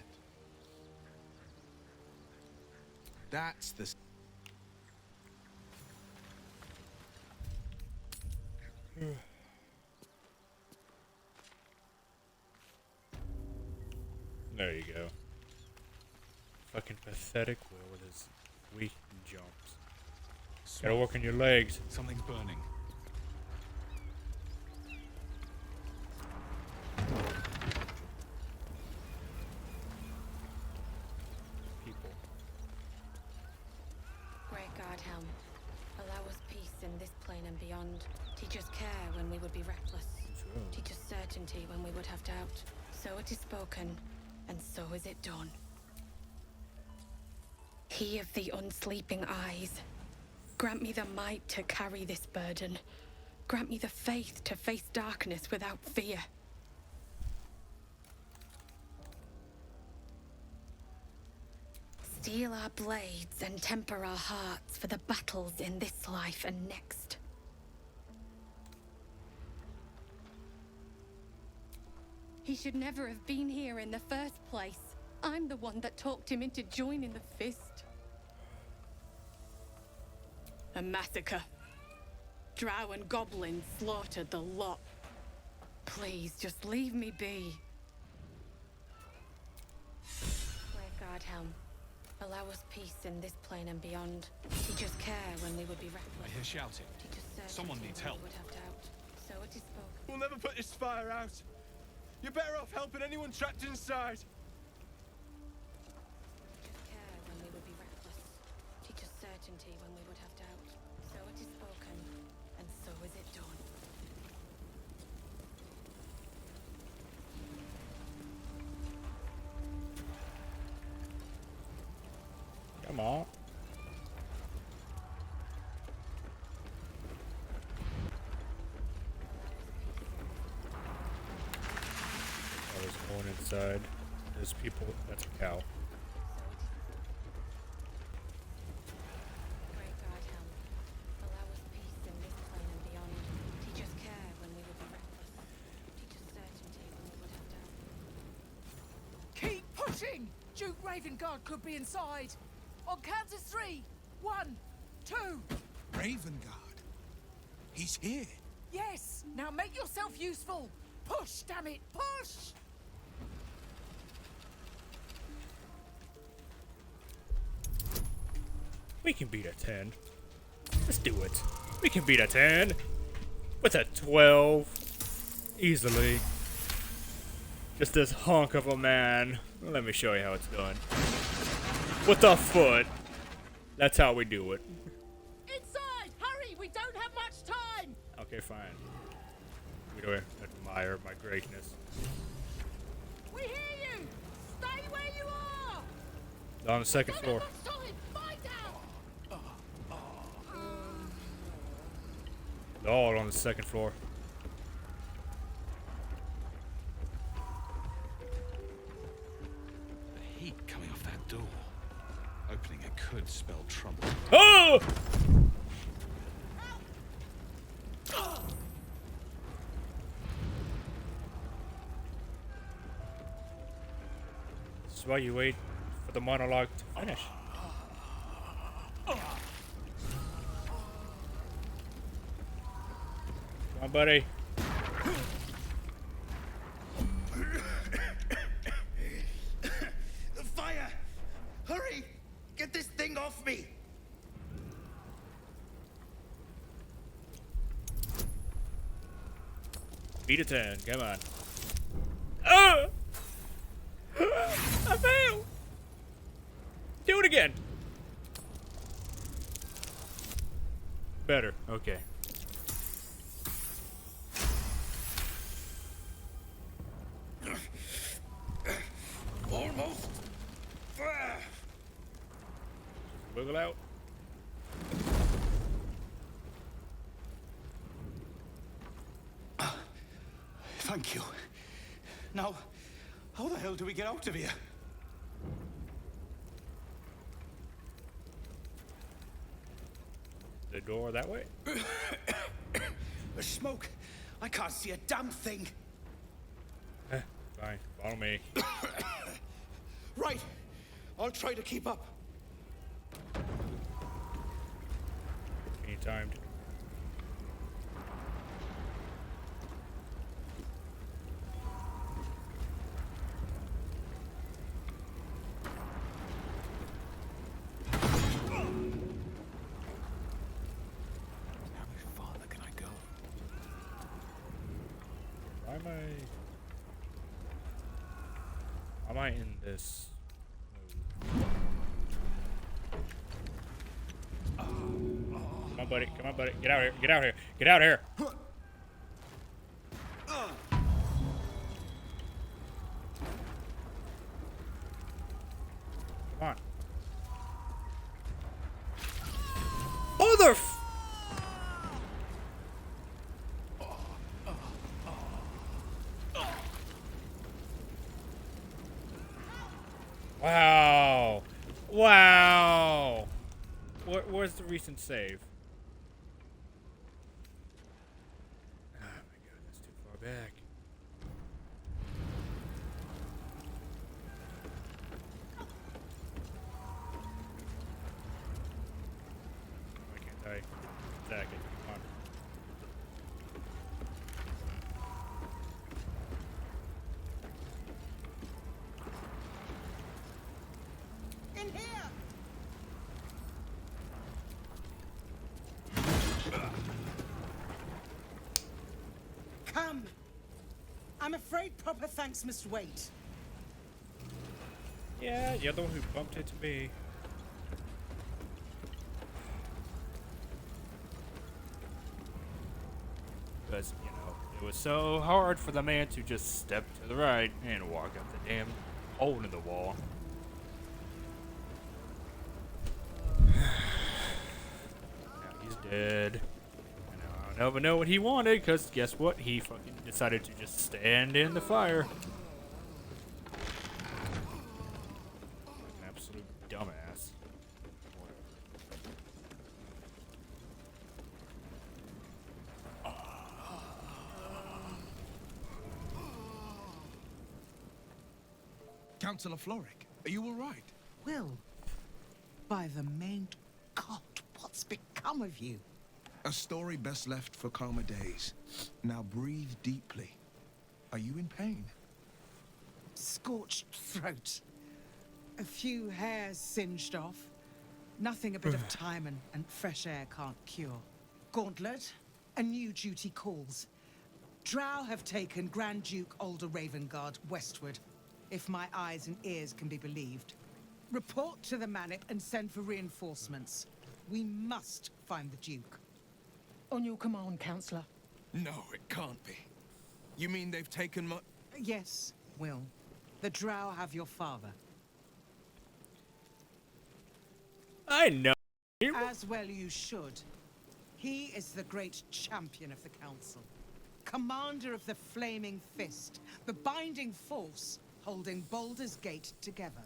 That's the... There you go. Fucking pathetic Will with his weak jumps. Gotta work on your legs. Something's burning. People. Great God, Helm. Allow us peace in this plane and beyond. Teach us care when we would be reckless. Teach us certainty when we would have doubt. So it is spoken, and so is it done. He of the unsleeping eyes, grant me the might to carry this burden. Grant me the faith to face darkness without fear. Steel our blades and temper our hearts for the battles in this life and next. He should never have been here in the first place. I'm the one that talked him into joining the Fist. A massacre. Drow and goblins slaughtered the lot. Please, just leave me be. Great God, Helm. Allow us peace in this plane and beyond. Teach us care when we would be reckless. I hear shouting. Teach us certainty Someone needs help. when we would have doubt. So it is spoken. We'll never put this fire out. You're better off helping anyone trapped inside. Teach us care when we would be reckless. Teach us certainty when we would have doubt. So it is spoken, and so is it done. Come on. I was going inside. There's people. That's a cow. Great God, Helm. Allow us peace in this plane and beyond. Teach us care when we would be reckless. Teach us certainty when we would have doubt. Keep pushing! Duke Ravengard could be inside. On count of 3. 1, 2. Ravengard. He's here. Yes! Now make yourself useful! Push, damn it! Push! We can beat a 10. Let's do it. We can beat a 10. What's a 12? Easily. Just this hunk of a man. Let me show you how it's done. With the foot. That's how we do it. Inside! Hurry! We don't have much time! Okay, fine. We don't admire my greatness. We hear you! Stay where you are! On the second floor. Solid! Find out! They're all on the second floor. The heat coming off that door. Opening it could spell trouble. Oh! This is why you wait for the monologue to finish. Come on, buddy. The fire! Hurry! Get this thing off me! Beat a 10. Come on. Oh! I failed! Do it again! Better. Okay. Almost. Wiggle out. Thank you. Now, how the hell do we get out of here? The door that way? The smoke. I can't see a damn thing. Fine. Follow me. Right. I'll try to keep up. Anytime. Why am I in this mode? Come on, buddy. Come on, buddy. Get out here. Get out here. Get out here. Come on. Mother f- Wow. Wow. Where's the recent save? Oh my god, that's too far back. I can't die. Attack it. Come on. In here! Come. I'm afraid proper thanks must wait. Yeah, you're the one who bumped into me. Because, you know, it was so hard for the man to just step to the right and walk up the damn hole in the wall. Now he's dead. And I'll never know what he wanted, because guess what? He fucking decided to just stand in the fire. An absolute dumbass. Councillor Floric, are you all right? Will, by the main God, what's become of you? A story best left for calmer days. Now breathe deeply. Are you in pain? Scorched throat. A few hairs singed off. Nothing a bit of time and fresh air can't cure. Gauntlet, a new duty calls. Drow have taken Grand Duke Alder Ravengard westward, if my eyes and ears can be believed. Report to the Manip and send for reinforcements. We must find the Duke. On your command, Councillor. No, it can't be. You mean they've taken my... Yes, Will. The Drow have your father. I know. As well you should. He is the great champion of the Council. Commander of the Flaming Fist, the binding force holding Baldur's Gate together.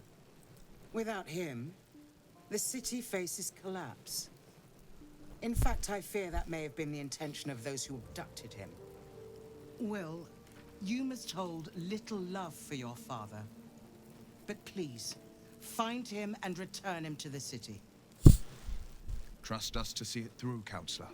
Without him, the city faces collapse. In fact, I fear that may have been the intention of those who abducted him. Will, you must hold little love for your father. But please, find him and return him to the city. Trust us to see it through, Counselor.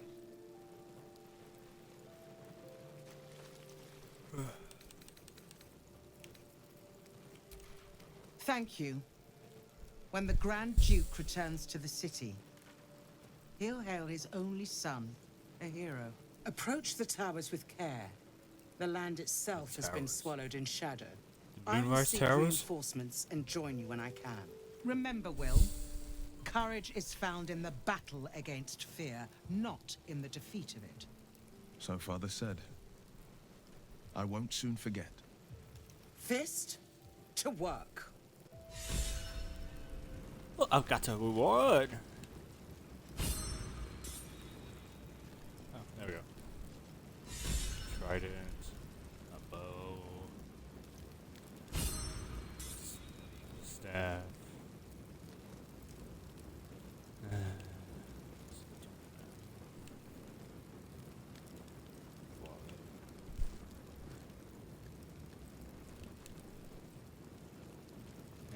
Thank you. When the Grand Duke returns to the city, he'll hail his only son, a hero. Approach the towers with care. The land itself has been swallowed in shadow. I will Moonrise seek Towers? reinforcements and join you when I can. Remember, Will, courage is found in the battle against fear, not in the defeat of it. So Father said. I won't soon forget. Fist, to work. Well, I've got a reward. Oh, there we go. Trident, a bow, staff.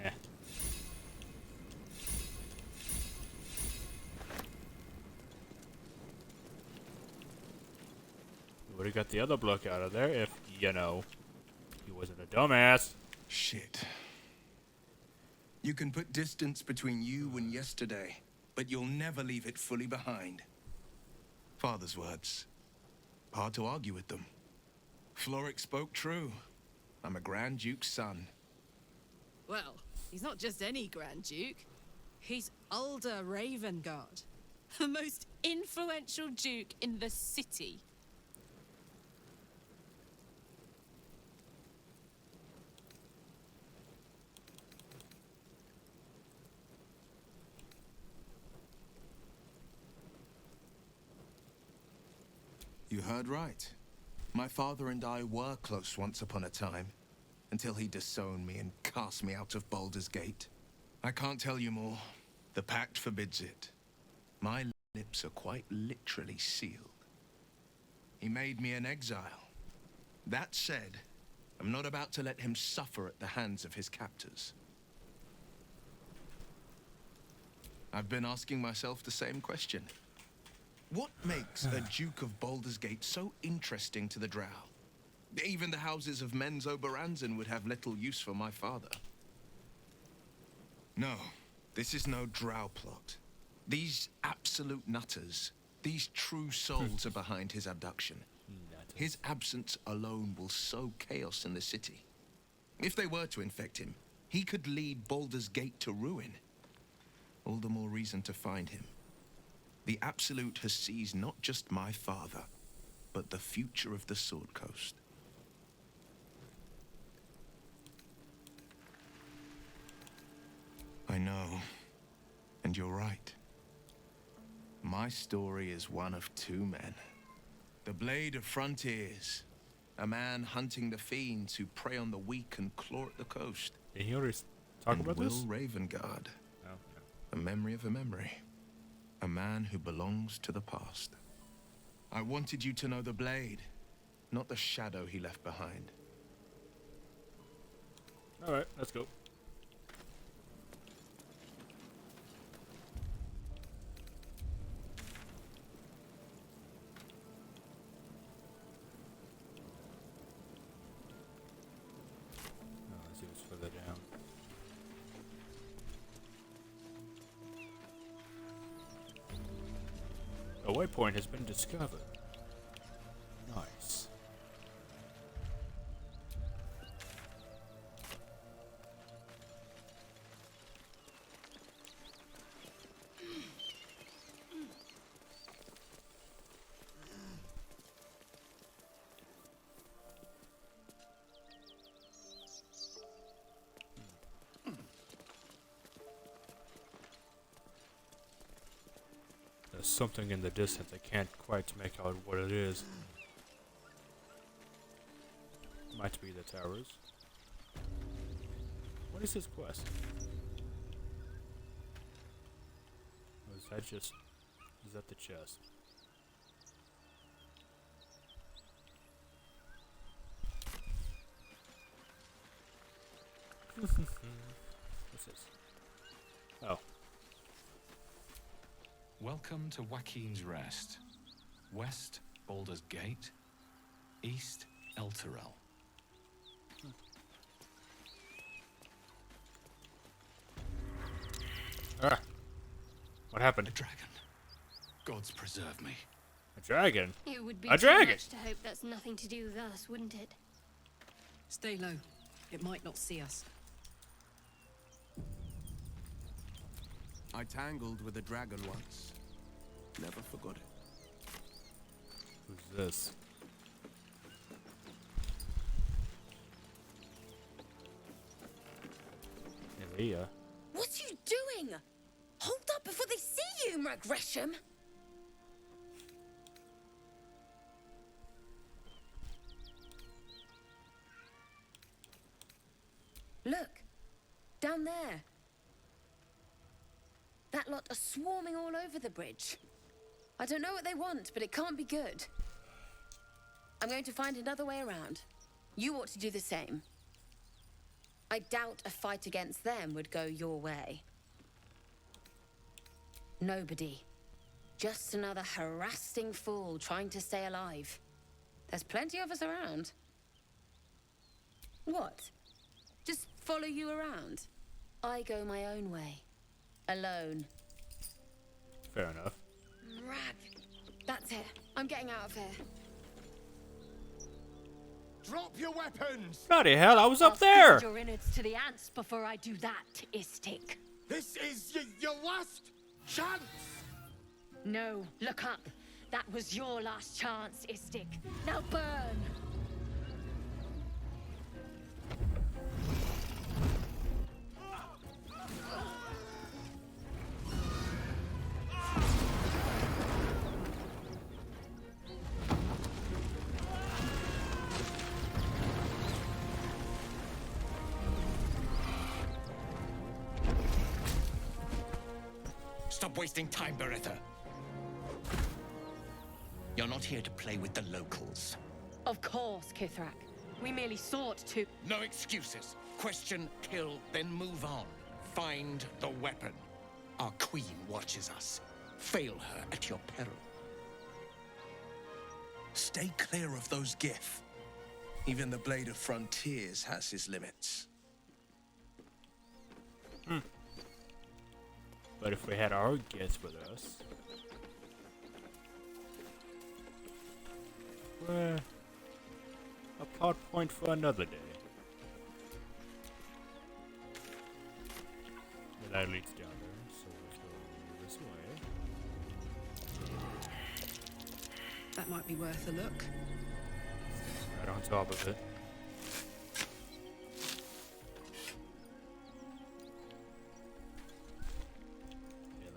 Yeah. Would have got the other bloke out of there if, you know, he wasn't a dumbass. Shit. You can put distance between you and yesterday, but you'll never leave it fully behind. Father's words. Hard to argue with them. Floric spoke true. I'm a Grand Duke's son. Well, he's not just any Grand Duke. He's Ulder Ravengard, the most influential duke in the city. You heard right. My father and I were close once upon a time, until he disowned me and cast me out of Baldur's Gate. I can't tell you more. The pact forbids it. My lips are quite literally sealed. He made me an exile. That said, I'm not about to let him suffer at the hands of his captors. I've been asking myself the same question. What makes a Duke of Baldur's Gate so interesting to the Drow? Even the houses of Men's Oberanzen would have little use for my father. No, this is no Drow plot. These absolute nutters, these true souls are behind his abduction. His absence alone will sow chaos in the city. If they were to infect him, he could lead Baldur's Gate to ruin. All the more reason to find him. The Absolute has seized not just my father, but the future of the Sword Coast. I know, and you're right. My story is one of two men. The Blade of Frontiers, a man hunting the fiends who prey on the weak and claw at the coast. Did he already talk about Will this? Ravengard, No. a memory of a memory. A man who belongs to the past. I wanted you to know the Blade, not the shadow he left behind. Alright, let's go. Oh, let's see what's further down. A waypoint has been discovered. Nice. The There's something in the distance. I can't quite make out what it is. Might be the towers. What is this quest? Or is that just... Is that the chest? What's this? Oh. Welcome to Joaquin's Rest. West, Baldur's Gate. East, Elturel. Ah. What happened? A dragon. Gods preserve me. A dragon? It would be a too dragon. much to hope that's nothing to do with us, wouldn't it? Stay low. It might not see us. I tangled with a dragon once. Never forgot it. Who's this? Elia. What are you doing? Hold up before they see you, Gresham. Look, down there. That lot are swarming all over the bridge. I don't know what they want, but it can't be good. I'm going to find another way around. You ought to do the same. I doubt a fight against them would go your way. Nobody. Just another harassing fool trying to stay alive. There's plenty of us around. What? Just follow you around? I go my own way. Alone. Fair enough. Rag. That's it. I'm getting out of here. Drop your weapons! Bloody hell, I was up I'll there! feed your innards to the ants before I do that, Istik. This is your last chance! No, look up. That was your last chance, Istik. Now burn! Stop wasting time, Beretta. You're not here to play with the locals. Of course, Kithrak. We merely sought to... No excuses. Question, kill, then move on. Find the weapon. Our queen watches us. Fail her at your peril. Stay clear of those Gith. Even the Blade of Frontiers has his limits. But if we had our guests with us... Well, a plot point for another day. But that leads down there, so let's go this way. That might be worth a look. Right on top of it.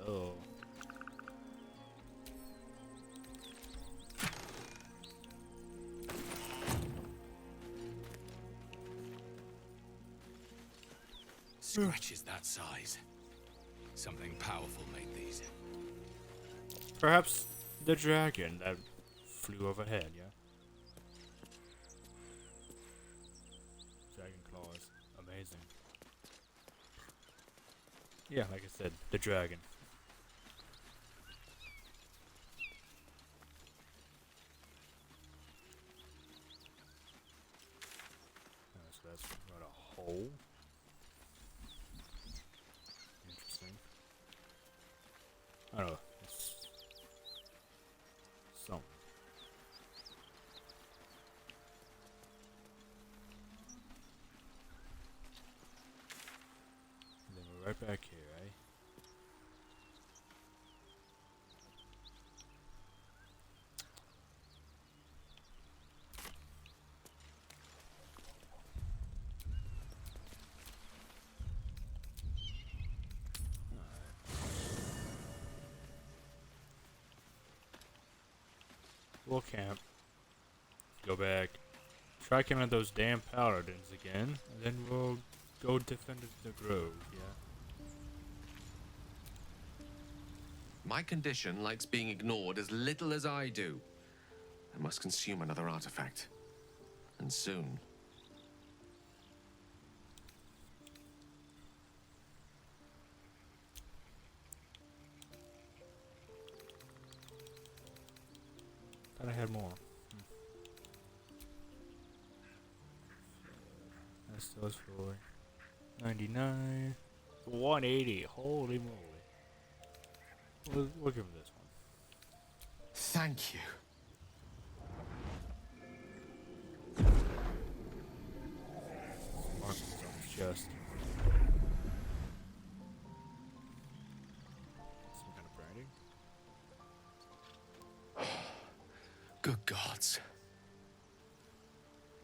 Hello. Scratches that size. Something powerful made these. Perhaps the dragon that flew overhead, yeah? Dragon claws. Amazing. Yeah, like I said, the dragon. So that's not a hole. Interesting. I don't know. It's something. And then we're right back here, eh? We'll camp. Go back. Try killing those damn paladins again. And then we'll go defend the grove, yeah. My condition likes being ignored as little as I do. I must consume another artifact. And soon. Thought I had more. That still is for 99. 180. Holy moly. We'll give him this one. Thank you. Mark on his chest. Some kind of branding. Good gods.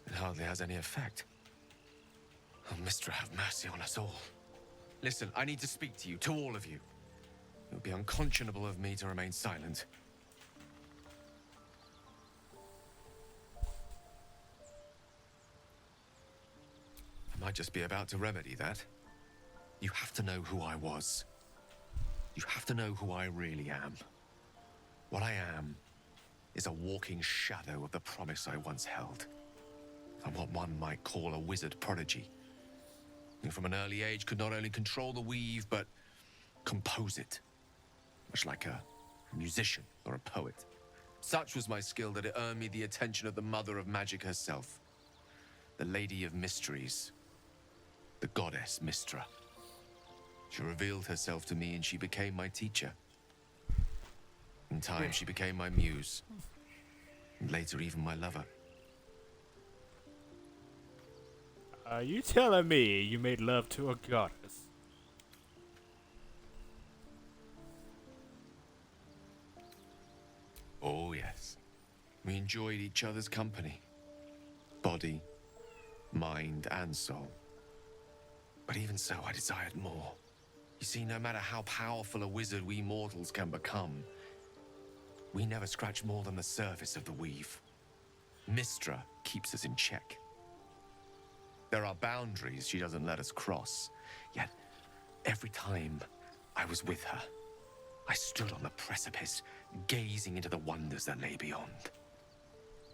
It hardly has any effect. Oh, Mistra, have mercy on us all. Listen, I need to speak to you, to all of you. It would be unconscionable of me to remain silent. I might just be about to remedy that. You have to know who I was. You have to know who I really am. What I am is a walking shadow of the promise I once held. I'm what one might call a wizard prodigy. Who from an early age could not only control the weave, but compose it. Much like a musician or a poet. Such was my skill that it earned me the attention of the mother of magic herself. The Lady of Mysteries. The goddess Mistra. She revealed herself to me and she became my teacher. In time, she became my muse. And later, even my lover. Are you telling me you made love to a goddess? Oh, yes. We enjoyed each other's company. Body, mind, and soul. But even so, I desired more. You see, no matter how powerful a wizard we mortals can become, we never scratch more than the surface of the weave. Mistra keeps us in check. There are boundaries she doesn't let us cross. Yet, every time I was with her, I stood on the precipice, gazing into the wonders that lay beyond.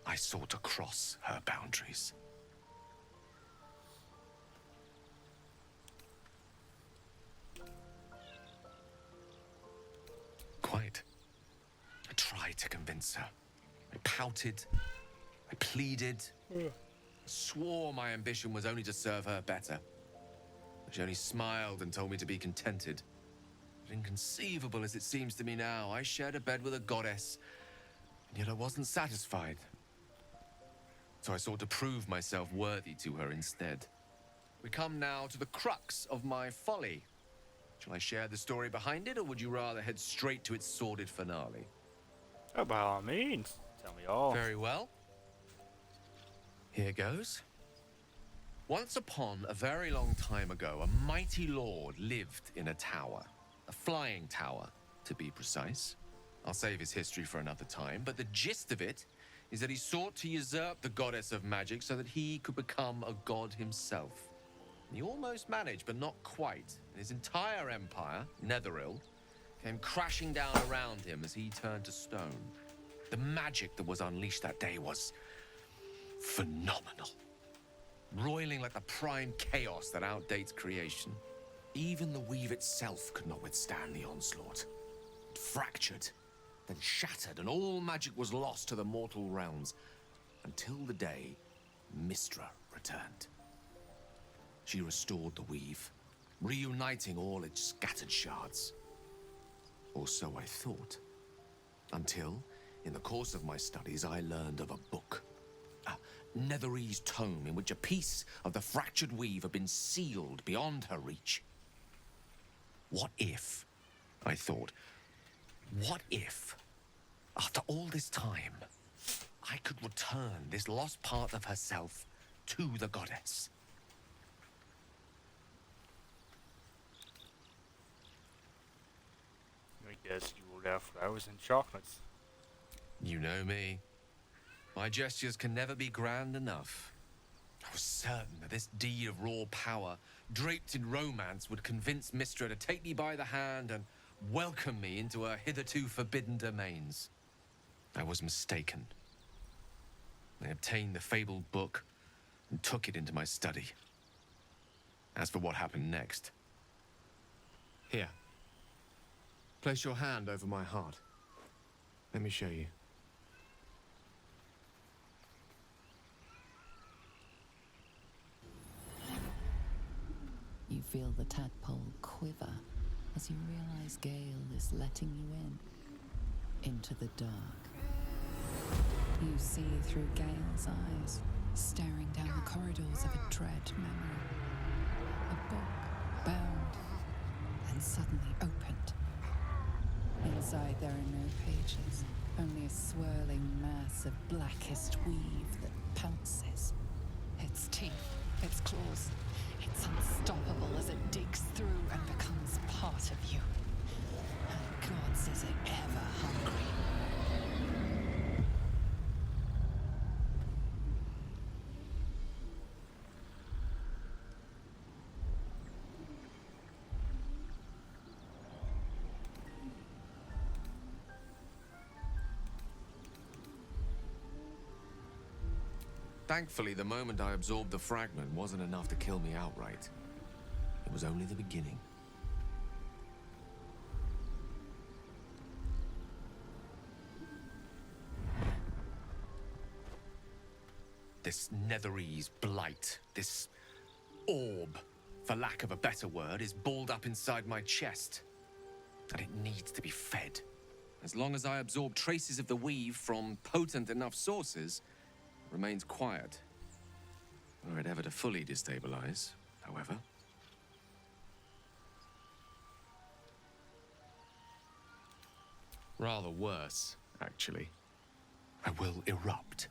I sought to cross her boundaries. Quite. I tried to convince her. I pouted. I pleaded. Swore my ambition was only to serve her better. She only smiled and told me to be contented. But inconceivable as it seems to me now, I shared a bed with a goddess, and yet I wasn't satisfied. So I sought to prove myself worthy to her instead. We come now to the crux of my folly. Shall I share the story behind it, or would you rather head straight to its sordid finale? Oh, by all means. Tell me all. Very well. Here goes. Once upon a very long time ago, a mighty lord lived in a tower. A flying tower, to be precise. I'll save his history for another time, but the gist of it is that he sought to usurp the goddess of magic so that he could become a god himself. He almost managed, but not quite. His entire empire, Netheril, came crashing down around him as he turned to stone. The magic that was unleashed that day was phenomenal. Roiling like the prime chaos that outdates creation. Even the weave itself could not withstand the onslaught. It fractured, then shattered, and all magic was lost to the mortal realms, until the day Mistra returned. She restored the weave, reuniting all its scattered shards. Or so I thought. Until, in the course of my studies, I learned of a book. A Netherese tome in which a piece of the fractured weave had been sealed beyond her reach. What if, I thought, what if, after all this time, I could return this lost part of herself to the goddess? I guess you will have flowers and chocolates. You know me. My gestures can never be grand enough. I was certain that this deed of raw power, draped in romance, would convince Mystra to take me by the hand and welcome me into her hitherto forbidden domains. I was mistaken. I obtained the fabled book and took it into my study. As for what happened next... Here. Place your hand over my heart. Let me show you. You feel the tadpole quiver as you realize Gale is letting you into the dark. You see through Gale's eyes, staring down the corridors of a dread memory. A book bound and suddenly opened. Inside there are no pages, only a swirling mass of blackest weave that pounces. Its teeth, its claws, it's unstoppable as it digs through and becomes part of you. And gods, is it ever hungry? Thankfully, the moment I absorbed the fragment wasn't enough to kill me outright. It was only the beginning. This Netherese blight, this orb, for lack of a better word, is balled up inside my chest. And it needs to be fed. As long as I absorb traces of the weave from potent enough sources, it remains quiet. Were it ever to fully destabilize, however. Rather worse, actually. I will erupt.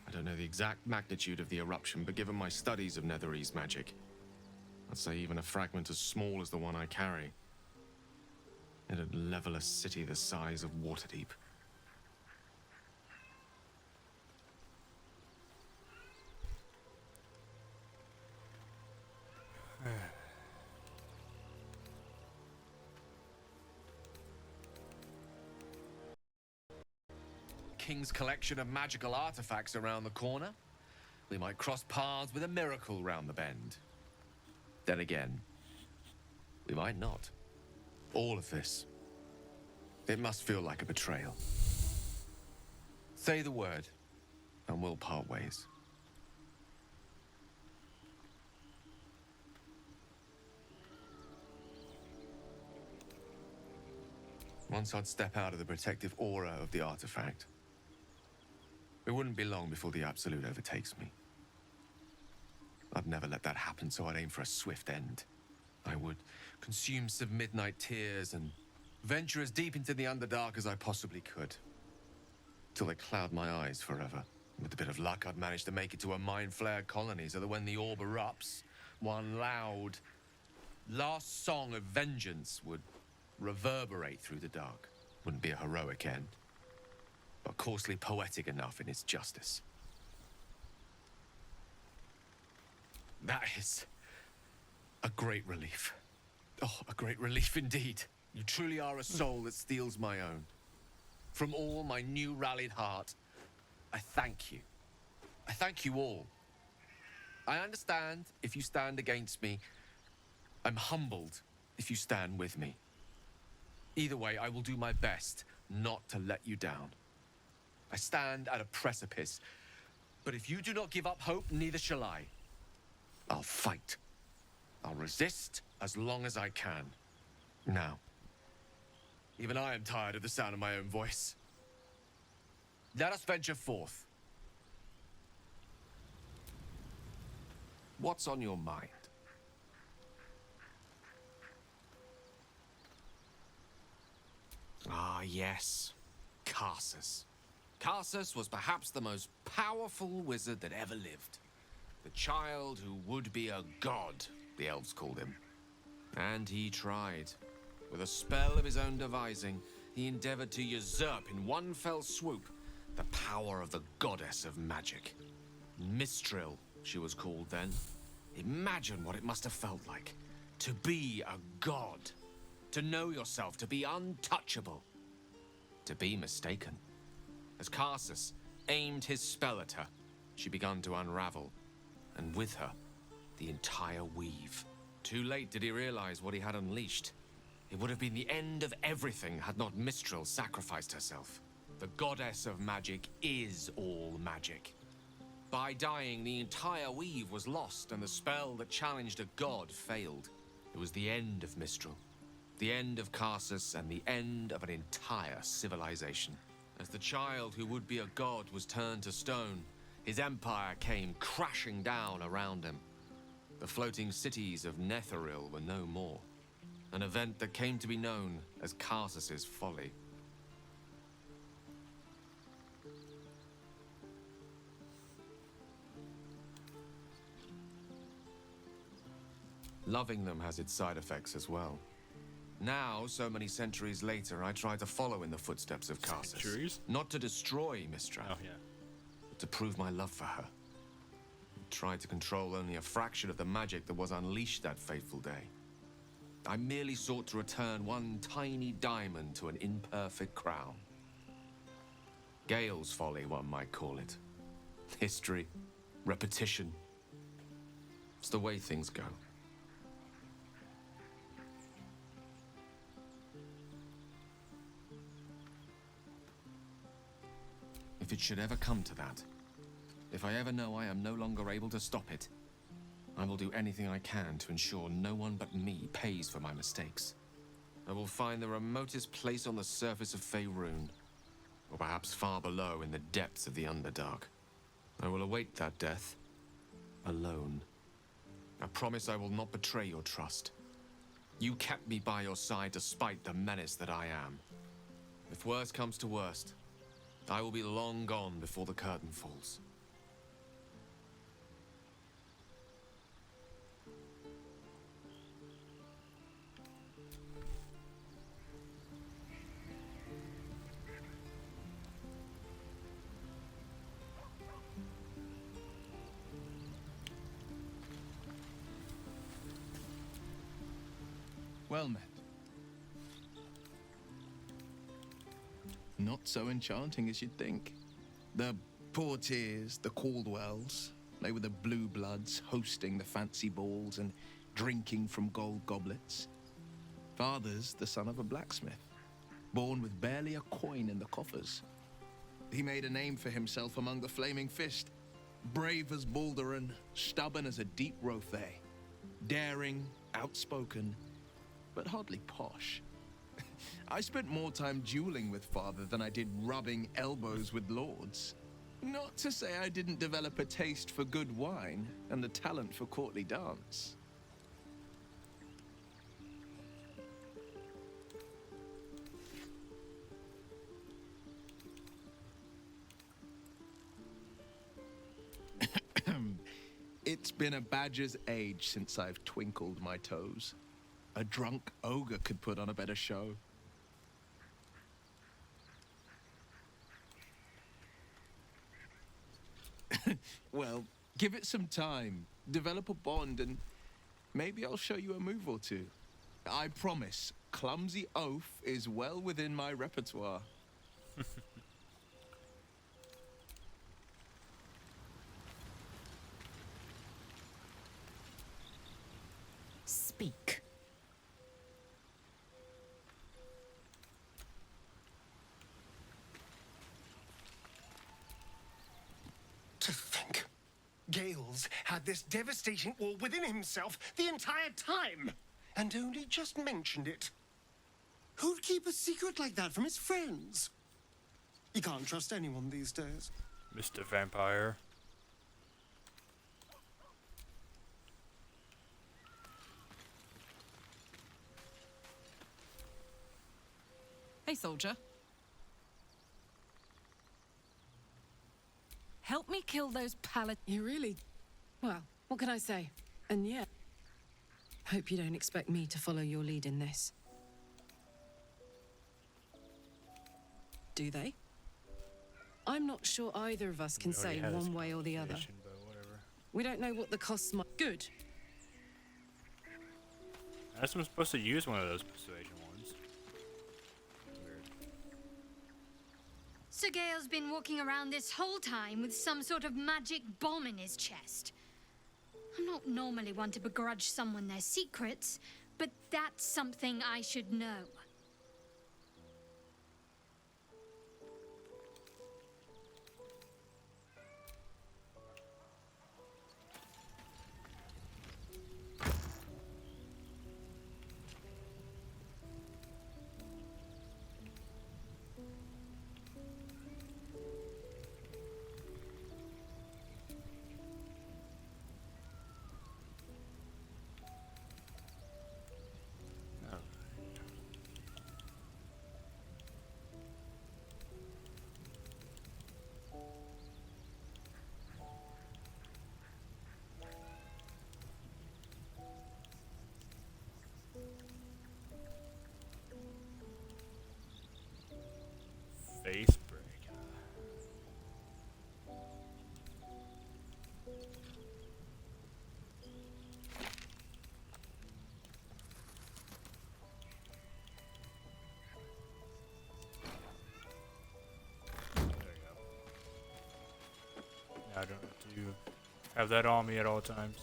I don't know the exact magnitude of the eruption, but given my studies of Netherese magic, I'd say even a fragment as small as the one I carry, it'd level a city the size of Waterdeep. King's collection of magical artifacts around the corner. We might cross paths with a miracle round the bend. Then again, we might not. All of this, it must feel like a betrayal. Say the word, and we'll part ways. Once I'd step out of the protective aura of the artifact, it wouldn't be long before the Absolute overtakes me. I'd never let that happen, so I'd aim for a swift end. I would consume some midnight tears and venture as deep into the Underdark as I possibly could, till they cloud my eyes forever. With a bit of luck, I'd manage to make it to a mind flare colony, so that when the orb erupts, one loud, last song of vengeance would reverberate through the dark. Wouldn't be a heroic end, but coarsely poetic enough in its justice. That is a great relief. Oh, a great relief indeed. You truly are a soul that steals my own. From all my new rallied heart, I thank you. I thank you all. I understand if you stand against me. I'm humbled if you stand with me. Either way, I will do my best not to let you down. I stand at a precipice, but if you do not give up hope, neither shall I. I'll fight. I'll resist as long as I can. Now, even I am tired of the sound of my own voice. Let us venture forth. What's on your mind? Ah, yes. Karsus. Karsus was perhaps the most powerful wizard that ever lived. The child who would be a god, the elves called him. And he tried. With a spell of his own devising, he endeavored to usurp in one fell swoop The power of the goddess of magic. Mistril, she was called then. Imagine what it must have felt like. To be a god. To know yourself, to be untouchable. To be mistaken. As Karsus aimed his spell at her, she began to unravel. And with her, the entire weave. Too late did he realize what he had unleashed. It would have been the end of everything had not Mistril sacrificed herself. The goddess of magic is all magic. By dying, the entire weave was lost, and the spell that challenged a god failed. It was the end of Mistral, the end of Karsus, and the end of an entire civilization. As the child who would be a god was turned to stone, his empire came crashing down around him. The floating cities of Netheril were no more, an event that came to be known as Karsus's folly. Loving them has its side effects as well. Now, so many centuries later, I try to follow in the footsteps of Karsus. Centuries? Not to destroy Mistra, Oh, yeah. but to prove my love for her. And try to control only a fraction of the magic that was unleashed that fateful day. I merely sought to return one tiny diamond to an imperfect crown. Gale's folly, one might call it. History, repetition. It's the way things go. If it should ever come to that, if I ever know I am no longer able to stop it, I will do anything I can to ensure no one but me pays for my mistakes. I will find the remotest place on the surface of Faerun, or perhaps far below in the depths of the Underdark. I will await that death, alone. I promise I will not betray your trust. You kept me by your side despite the menace that I am. If worst comes to worst, I will be long gone before the curtain falls. Well met. Not so enchanting as you'd think. The Portiers, the Caldwells, they were the blue bloods hosting the fancy balls and drinking from gold goblets. Father's the son of a blacksmith, born with barely a coin in the coffers. He made a name for himself among the Flaming Fist, brave as Baldur and stubborn as a deep Rothay, daring, outspoken, but hardly posh. I spent more time dueling with Father than I did rubbing elbows with lords. Not to say I didn't develop a taste for good wine and the talent for courtly dance. It's been a badger's age since I've twinkled my toes. A drunk ogre could put on a better show. Well, give it some time, develop a bond, and maybe I'll show you a move or two. I promise, clumsy oath is well within my repertoire. Speak. To think, Gales had this devastating war within himself the entire time, and only just mentioned it. Who'd keep a secret like that from his friends? You can't trust anyone these days. Mr. Vampire. Hey, soldier. Help me kill those paladins. You really... Well, what can I say? And yeah... Hope you don't expect me to follow your lead in this. Do they? I'm not sure either of us can We already say had this one way or the other. conversation, but whatever. We don't know what the costs might. Good. I guess I'm supposed to use one of those persuasion ones. Weird. Sir Gale's been walking around this whole time with some sort of magic bomb in his chest. I'm not normally one to begrudge someone their secrets, but that's something I should know. Face breaker. There we go. Now I don't have to have that on me at all times.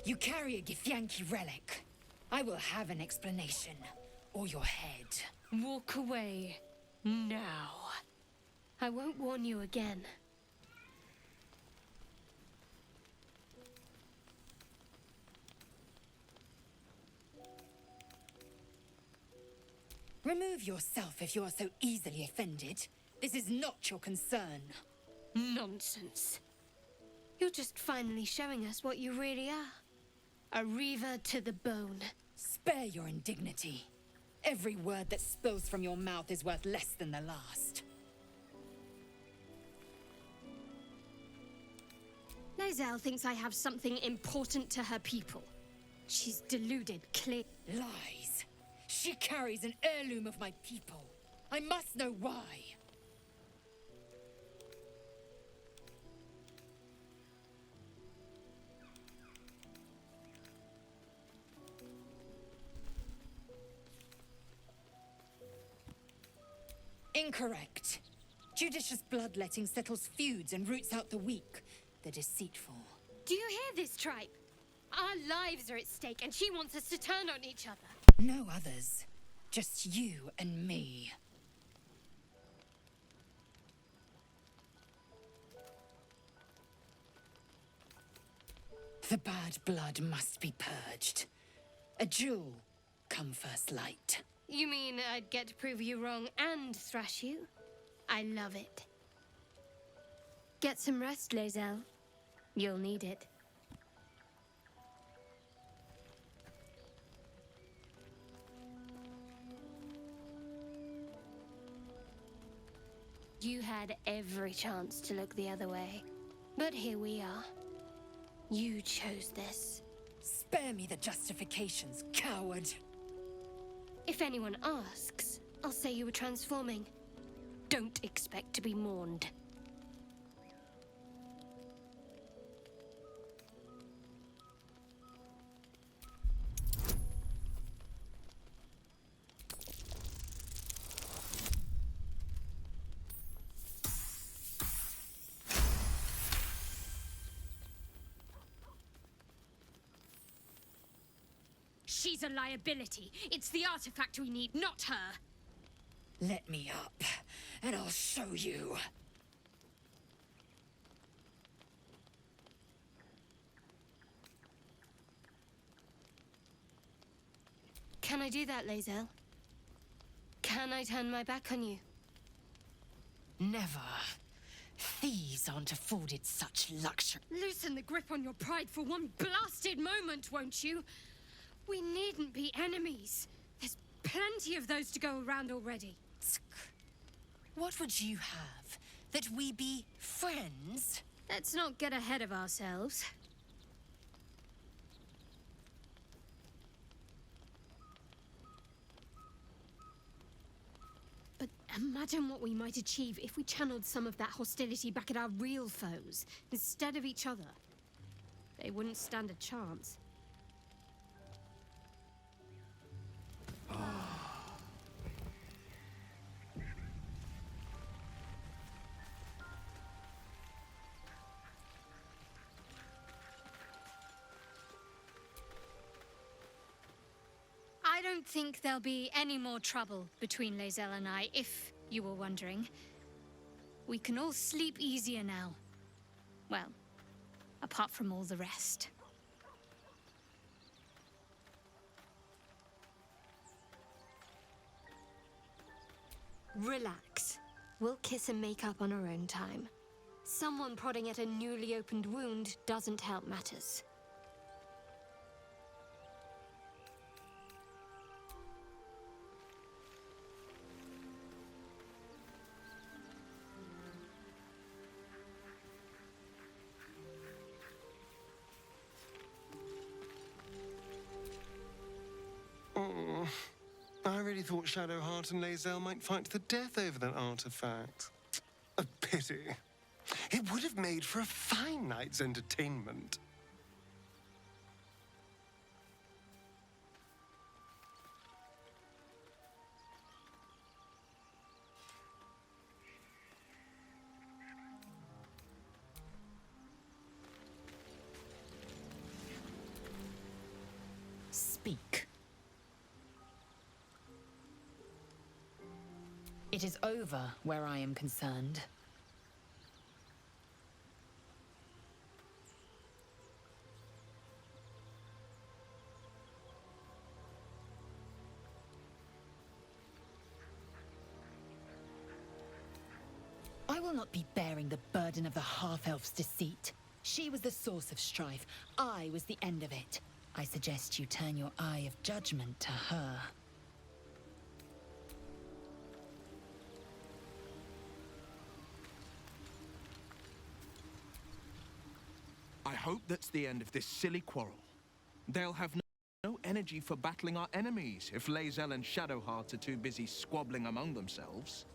You carry a Githyanki relic. I will have an explanation. Or your head. Walk away. Now. I won't warn you again. Remove yourself if you are so easily offended. This is not your concern. Nonsense. You're just finally showing us what you really are. A reaver to the bone. Spare your indignity. Every word that spills from your mouth is worth less than the last. Lae'zel thinks I have something important to her people. She's deluded, clear. Lies. She carries an heirloom of my people. I must know why. Incorrect. Judicious bloodletting settles feuds and roots out the weak, the deceitful. Do you hear this, tribe? Our lives are at stake, and she wants us to turn on each other. No others. Just you and me. The bad blood must be purged. A jewel come first light. You mean I'd get to prove you wrong and thrash you? I love it. Get some rest, Lae'zel. You'll need it. You had every chance to look the other way. But here we are. You chose this. Spare me the justifications, coward. If anyone asks, I'll say you were transforming. Don't expect to be mourned. She's a liability. It's the artifact we need, not her. Let me up, and I'll show you. Can I do that, Lae'zel? Can I turn my back on you? Never. Thieves aren't afforded such luxury. Loosen the grip on your pride for one blasted moment, won't you? We needn't be enemies. There's plenty of those to go around already. What would you have? That we be friends? Let's not get ahead of ourselves. But imagine what we might achieve if we channeled some of that hostility back at our real foes, instead of each other. They wouldn't stand a chance. I don't think there'll be any more trouble between Lae'zel and I, if you were wondering. We can all sleep easier now. Well, apart from all the rest. Relax. We'll kiss and make up on our own time. Someone prodding at a newly opened wound doesn't help matters. Oh, I really thought Shadowheart and Lae'zel might fight to the death over that artifact. A pity. It would have made for a fine night's entertainment. Speak. It is over where I am concerned. I will not be bearing the burden of the half-elf's deceit. She was the source of strife. I was the end of it. I suggest you turn your eye of judgment to her. I hope that's the end of this silly quarrel. They'll have no energy for battling our enemies if Lae'zel and Shadowheart are too busy squabbling among themselves.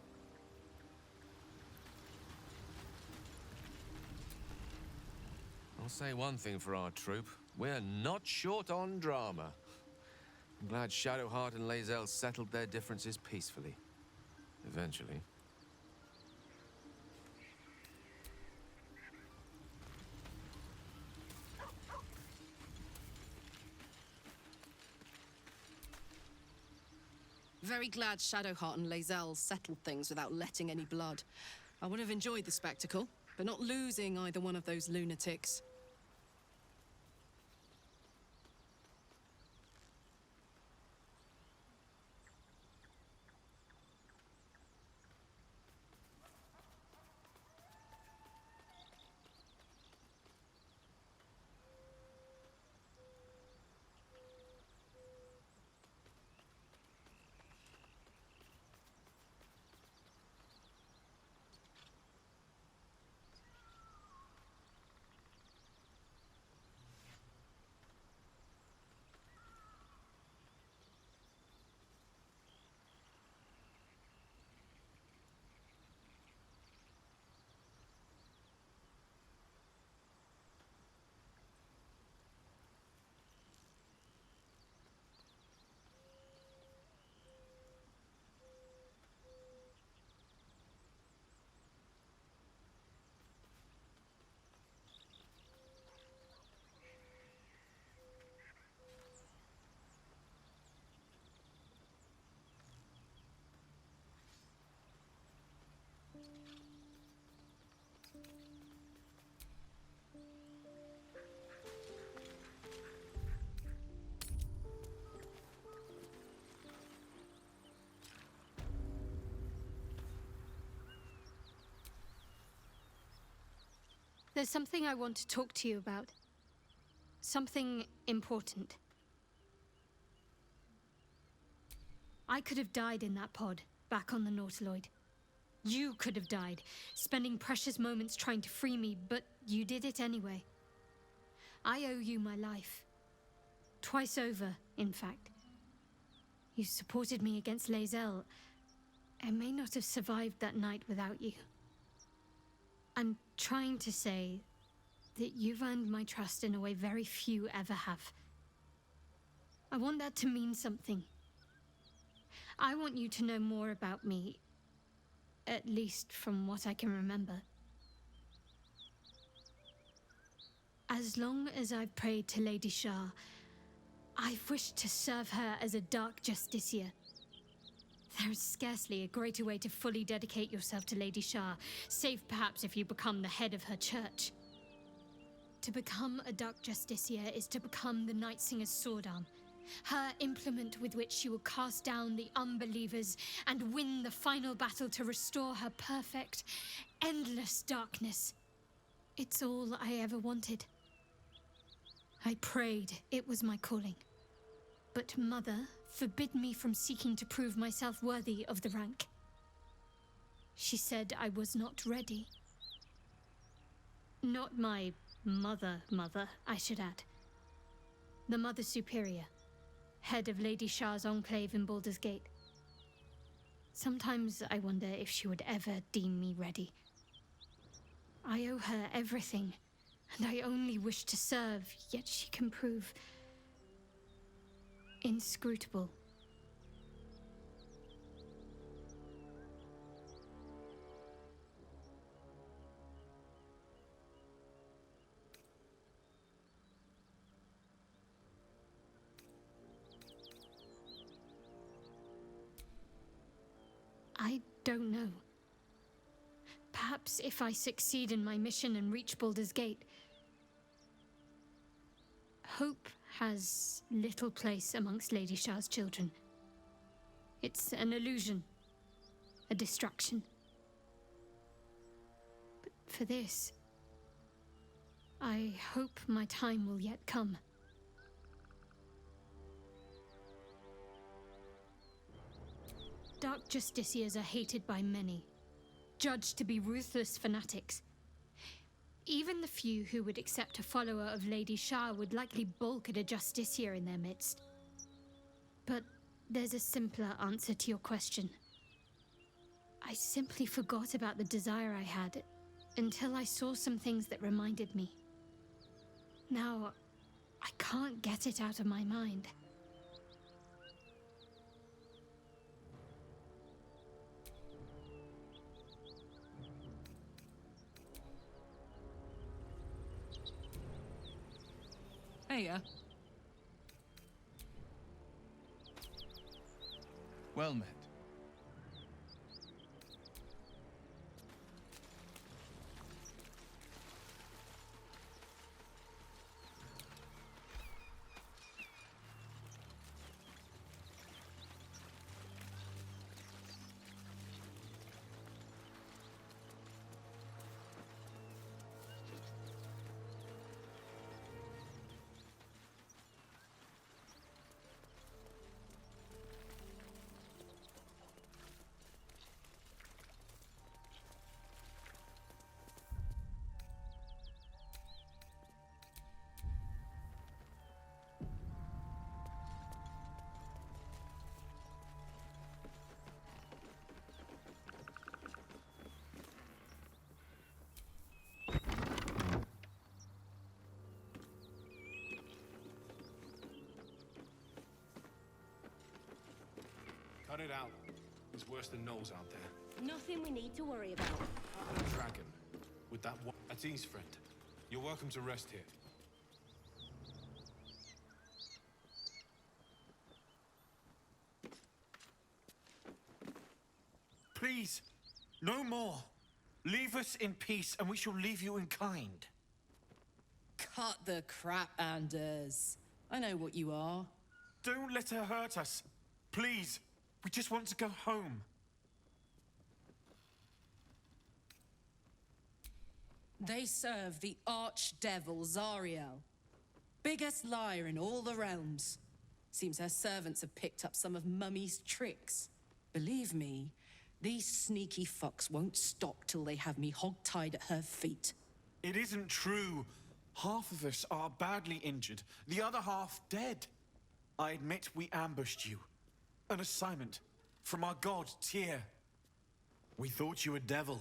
I'll say one thing for our troop. We're not short on drama. I'm glad Shadowheart and Lae'zel settled their differences peacefully. Eventually. Very glad Shadowheart and Lae'zel settled things without letting any blood. I would have enjoyed the spectacle, but not losing either one of those lunatics. There's something I want to talk to you about. Something important. I could have died in that pod, back on the Nautiloid. You could have died, spending precious moments trying to free me, but you did it anyway. I owe you my life. Twice over, in fact. You supported me against Lae'zel. I may not have survived that night without you. I'm trying to say that you've earned my trust in a way very few ever have. I want that to mean something. I want you to know more about me, at least from what I can remember. As long as I've prayed to Lady Shah, I've wished to serve her as a Dark Justiciar. There is scarcely a greater way to fully dedicate yourself to Lady Shah, save perhaps if you become the head of her church. To become a Dark Justiciar is to become the Night Singer's sword arm, her implement with which she will cast down the unbelievers and win the final battle to restore her perfect, endless darkness. It's all I ever wanted. I prayed it was my calling. But Mother forbid me from seeking to prove myself worthy of the rank. She said I was not ready. Not my mother, I should add. The Mother Superior, head of Lady Shah's enclave in Baldur's Gate. Sometimes I wonder if she would ever deem me ready. I owe her everything, and I only wish to serve, yet she can prove inscrutable. I don't know. Perhaps if I succeed in my mission and reach Baldur's Gate. Hope has little place amongst Lady Shah's children. It's an illusion, a distraction. But for this, I hope my time will yet come. Dark Justiciars are hated by many, judged to be ruthless fanatics. Even the few who would accept a follower of Lady Shah would likely balk at a Justiciar in their midst. But there's a simpler answer to your question. I simply forgot about the desire I had until I saw some things that reminded me. Now, I can't get it out of my mind. Heya. Well met. Cut it out. It's worse than Knowles out there. Nothing we need to worry about. And a dragon. With that one. That's ease, friend. You're welcome to rest here. Please, no more. Leave us in peace, and we shall leave you in kind. Cut the crap, Anders. I know what you are. Don't let her hurt us. Please, we just want to go home. They serve the archdevil Zariel. Biggest liar in all the realms. Seems her servants have picked up some of Mummy's tricks. Believe me, these sneaky fucks won't stop till they have me hog-tied at her feet. It isn't true. Half of us are badly injured, the other half dead. I admit we ambushed you. An assignment from our god, Tyr. We thought you a devil,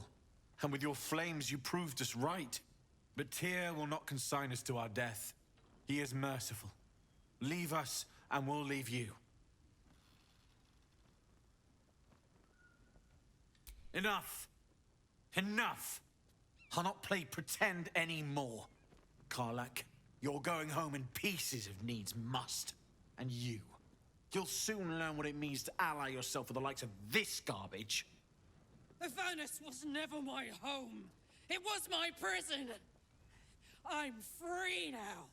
and with your flames you proved us right. But Tyr will not consign us to our death. He is merciful. Leave us, and we'll leave you. Enough! Enough! I'll not play pretend anymore. Karlach, you're going home in pieces if needs must. And you'll soon learn what it means to ally yourself with the likes of this garbage. Avernus was never my home. It was my prison. I'm free now.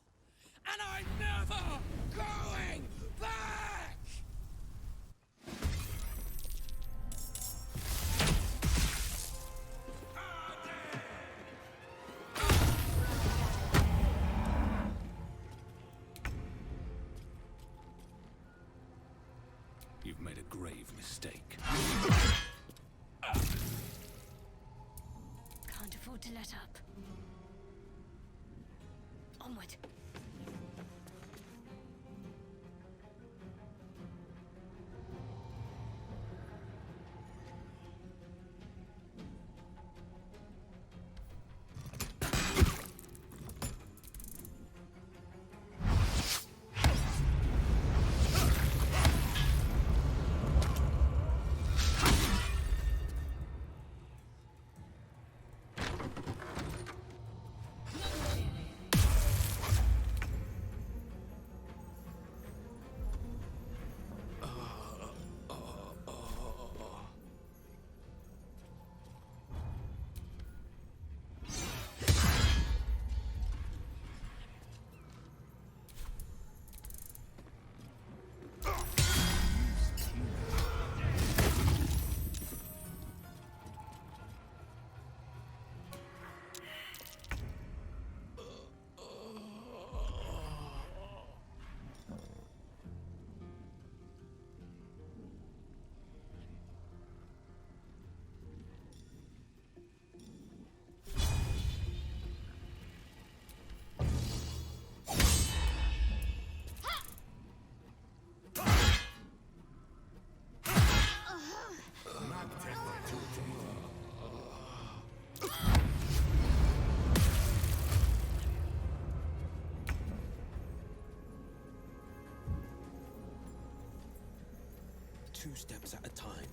And I'm never going back! You've made a grave mistake. Can't afford to let up. Onward. Two steps at a time.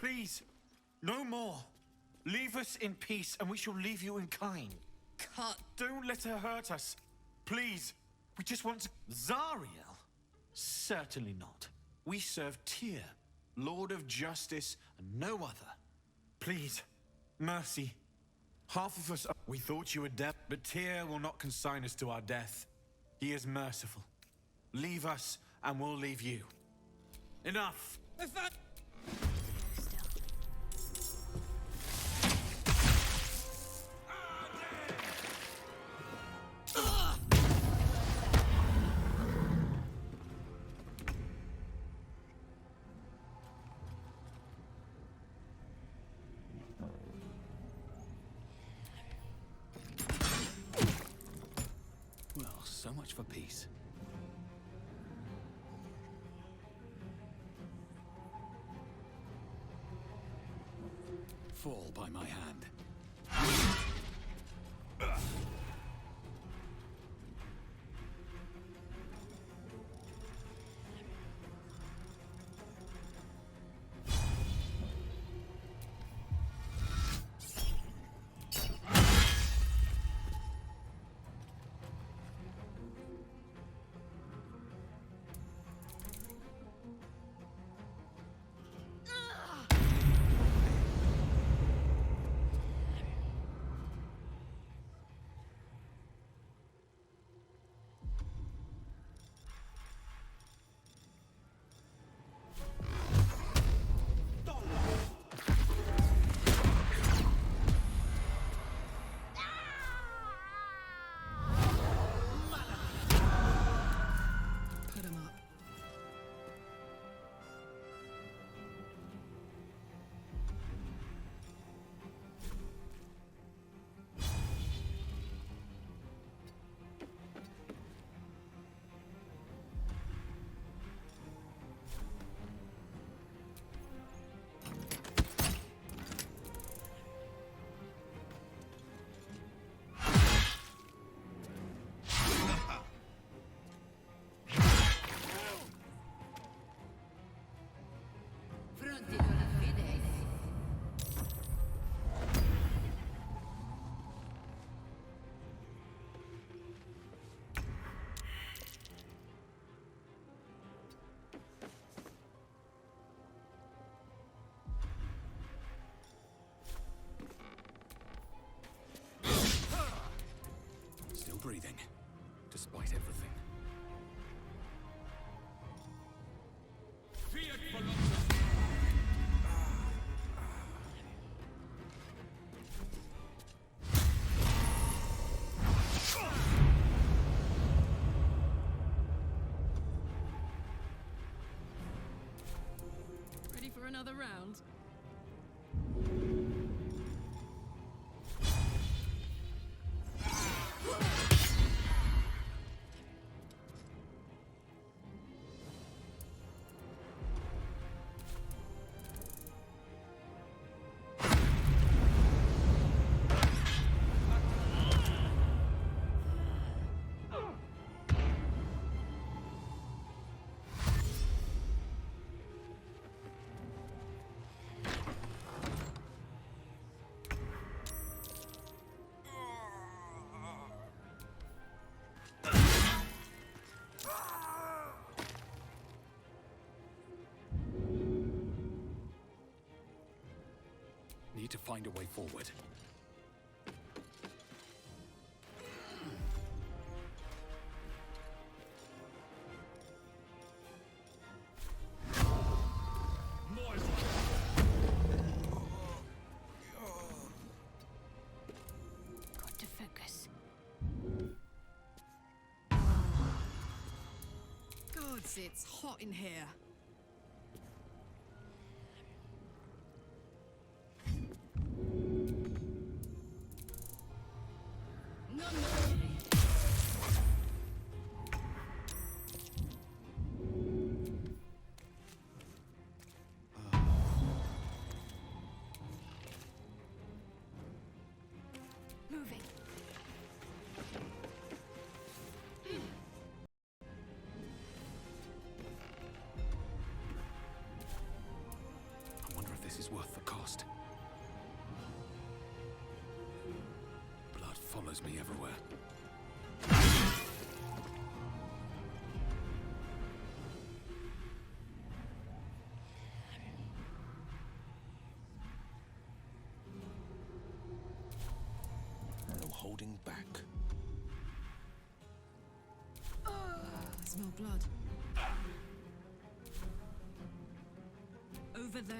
Please, no more. Leave us in peace, and we shall leave you in kind. Cut. Don't let her hurt us. Please, we just want to... Zariel? Certainly not. We serve Tyr, Lord of Justice, and no other. Please, mercy. Half of us... We thought you were dead, but Tyr will not consign us to our death. He is merciful. Leave us, and we'll leave you. Enough! much for peace. Fall by my hand. Put him up. Still breathing, despite everything. Ready for another round? Need to find a way forward. Got to focus. Gods, it's hot in here. Moving. I wonder if this is worth the cost. Blood follows me everywhere. No holding back. I smell blood. Over there.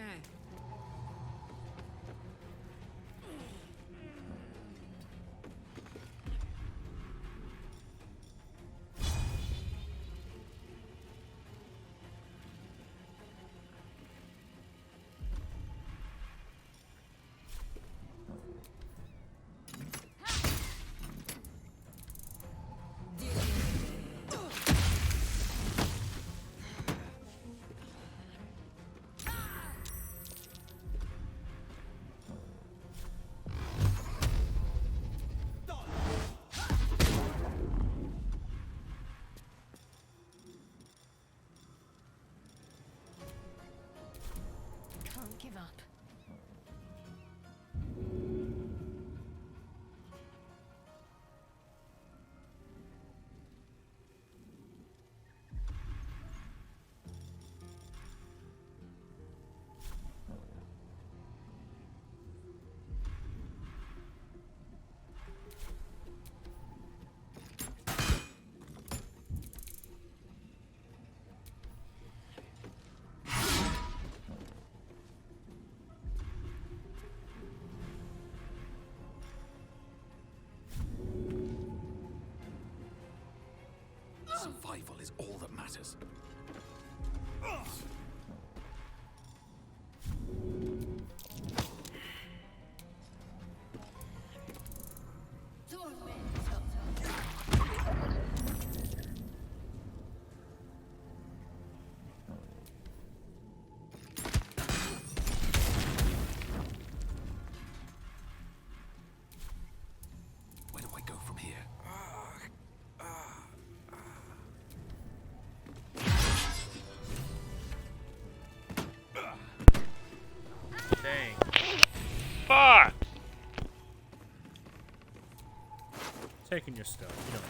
taking your stuff. You don't.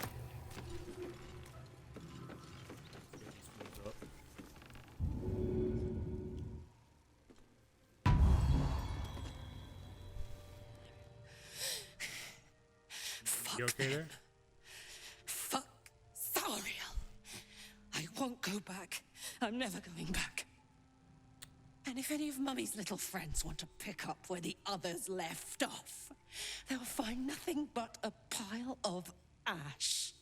You okay there? Fuck Zariel. I won't go back. I'm never going back. And if any of Mummy's little friends want to pick up where the others left off, they'll find nothing but a pile of ash.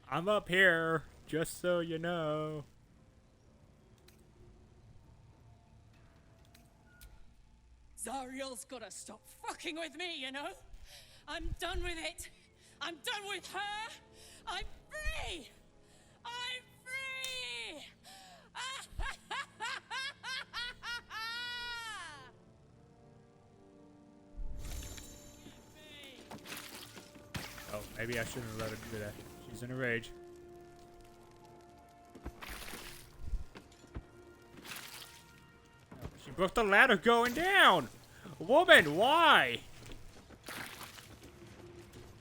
I'm up here, just so you know. Zariel's gotta stop fucking with me, you know? I'm done with it. I'm done with her. I'm free. I'm free. Oh, maybe I shouldn't have let her do that. She's in a rage. Oh, she broke the ladder going down! Woman, why?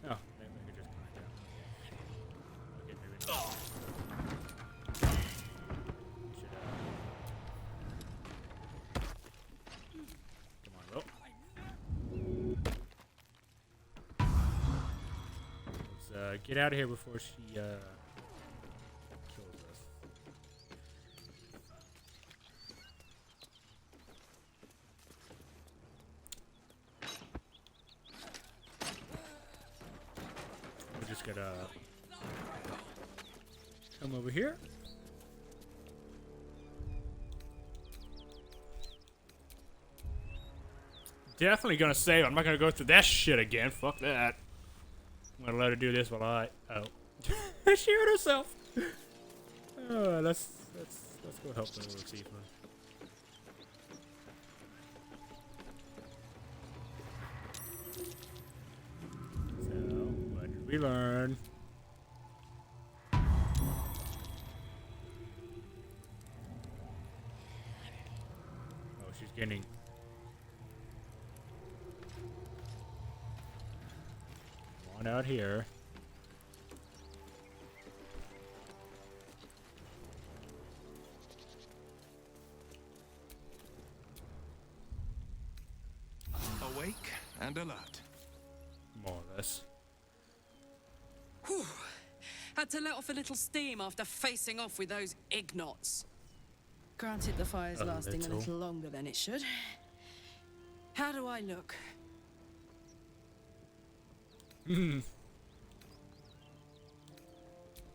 Oh, maybe I could just climb down. Okay, maybe not. Come on, rope. Let's get out of here before she kills us. We're just gonna come over here. Definitely gonna save. I'm not gonna go through that shit again. Fuck that. I'm gonna let her do this while I. Oh, she hurt herself. Let's go help the little Tifa. So, what did we learn? Oh, she's getting. One out here. Awake and alert. More or less. Whew. Had to let off a little steam after facing off with those ignots. Granted, the fire's lasting a little longer than it should. How do I look?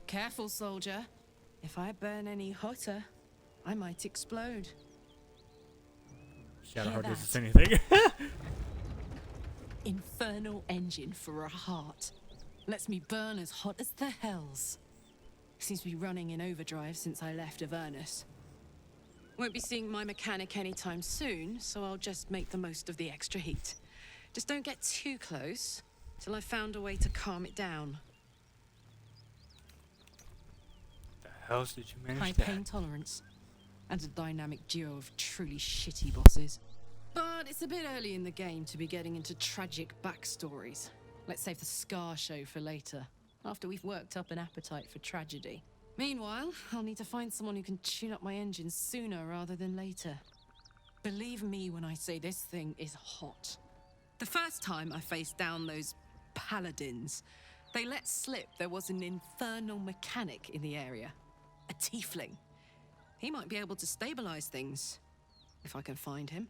Careful, soldier. If I burn any hotter, I might explode. Shadow Hear Heart doesn't that? say anything. Infernal engine for a heart. Lets me burn as hot as the hells. Seems to be running in overdrive since I left Avernus. Won't be seeing my mechanic anytime soon, so I'll just make the most of the extra heat. Just don't get too close till I've found a way to calm it down. The hell did you manage High that? pain tolerance. And a dynamic duo of truly shitty bosses. But it's a bit early in the game to be getting into tragic backstories. Let's save the Scar show for later, after we've worked up an appetite for tragedy. Meanwhile, I'll need to find someone who can tune up my engine sooner rather than later. Believe me when I say this thing is hot. The first time I faced down those paladins, they let slip there was an infernal mechanic in the area. A tiefling. He might be able to stabilize things, if I can find him.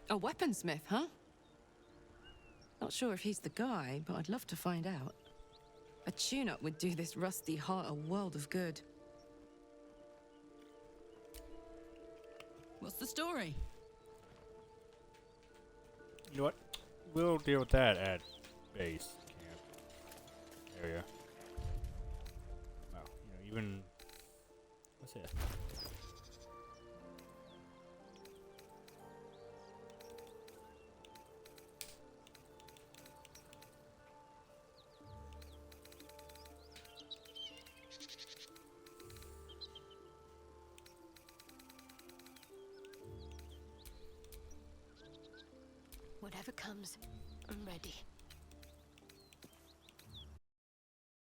A weaponsmith, huh? Not sure if he's the guy, but I'd love to find out. A tune-up would do this rusty heart a world of good. What's the story? You know what? We'll deal with that at base camp area. Wow, you know, even what's it? Whatever comes, I'm ready.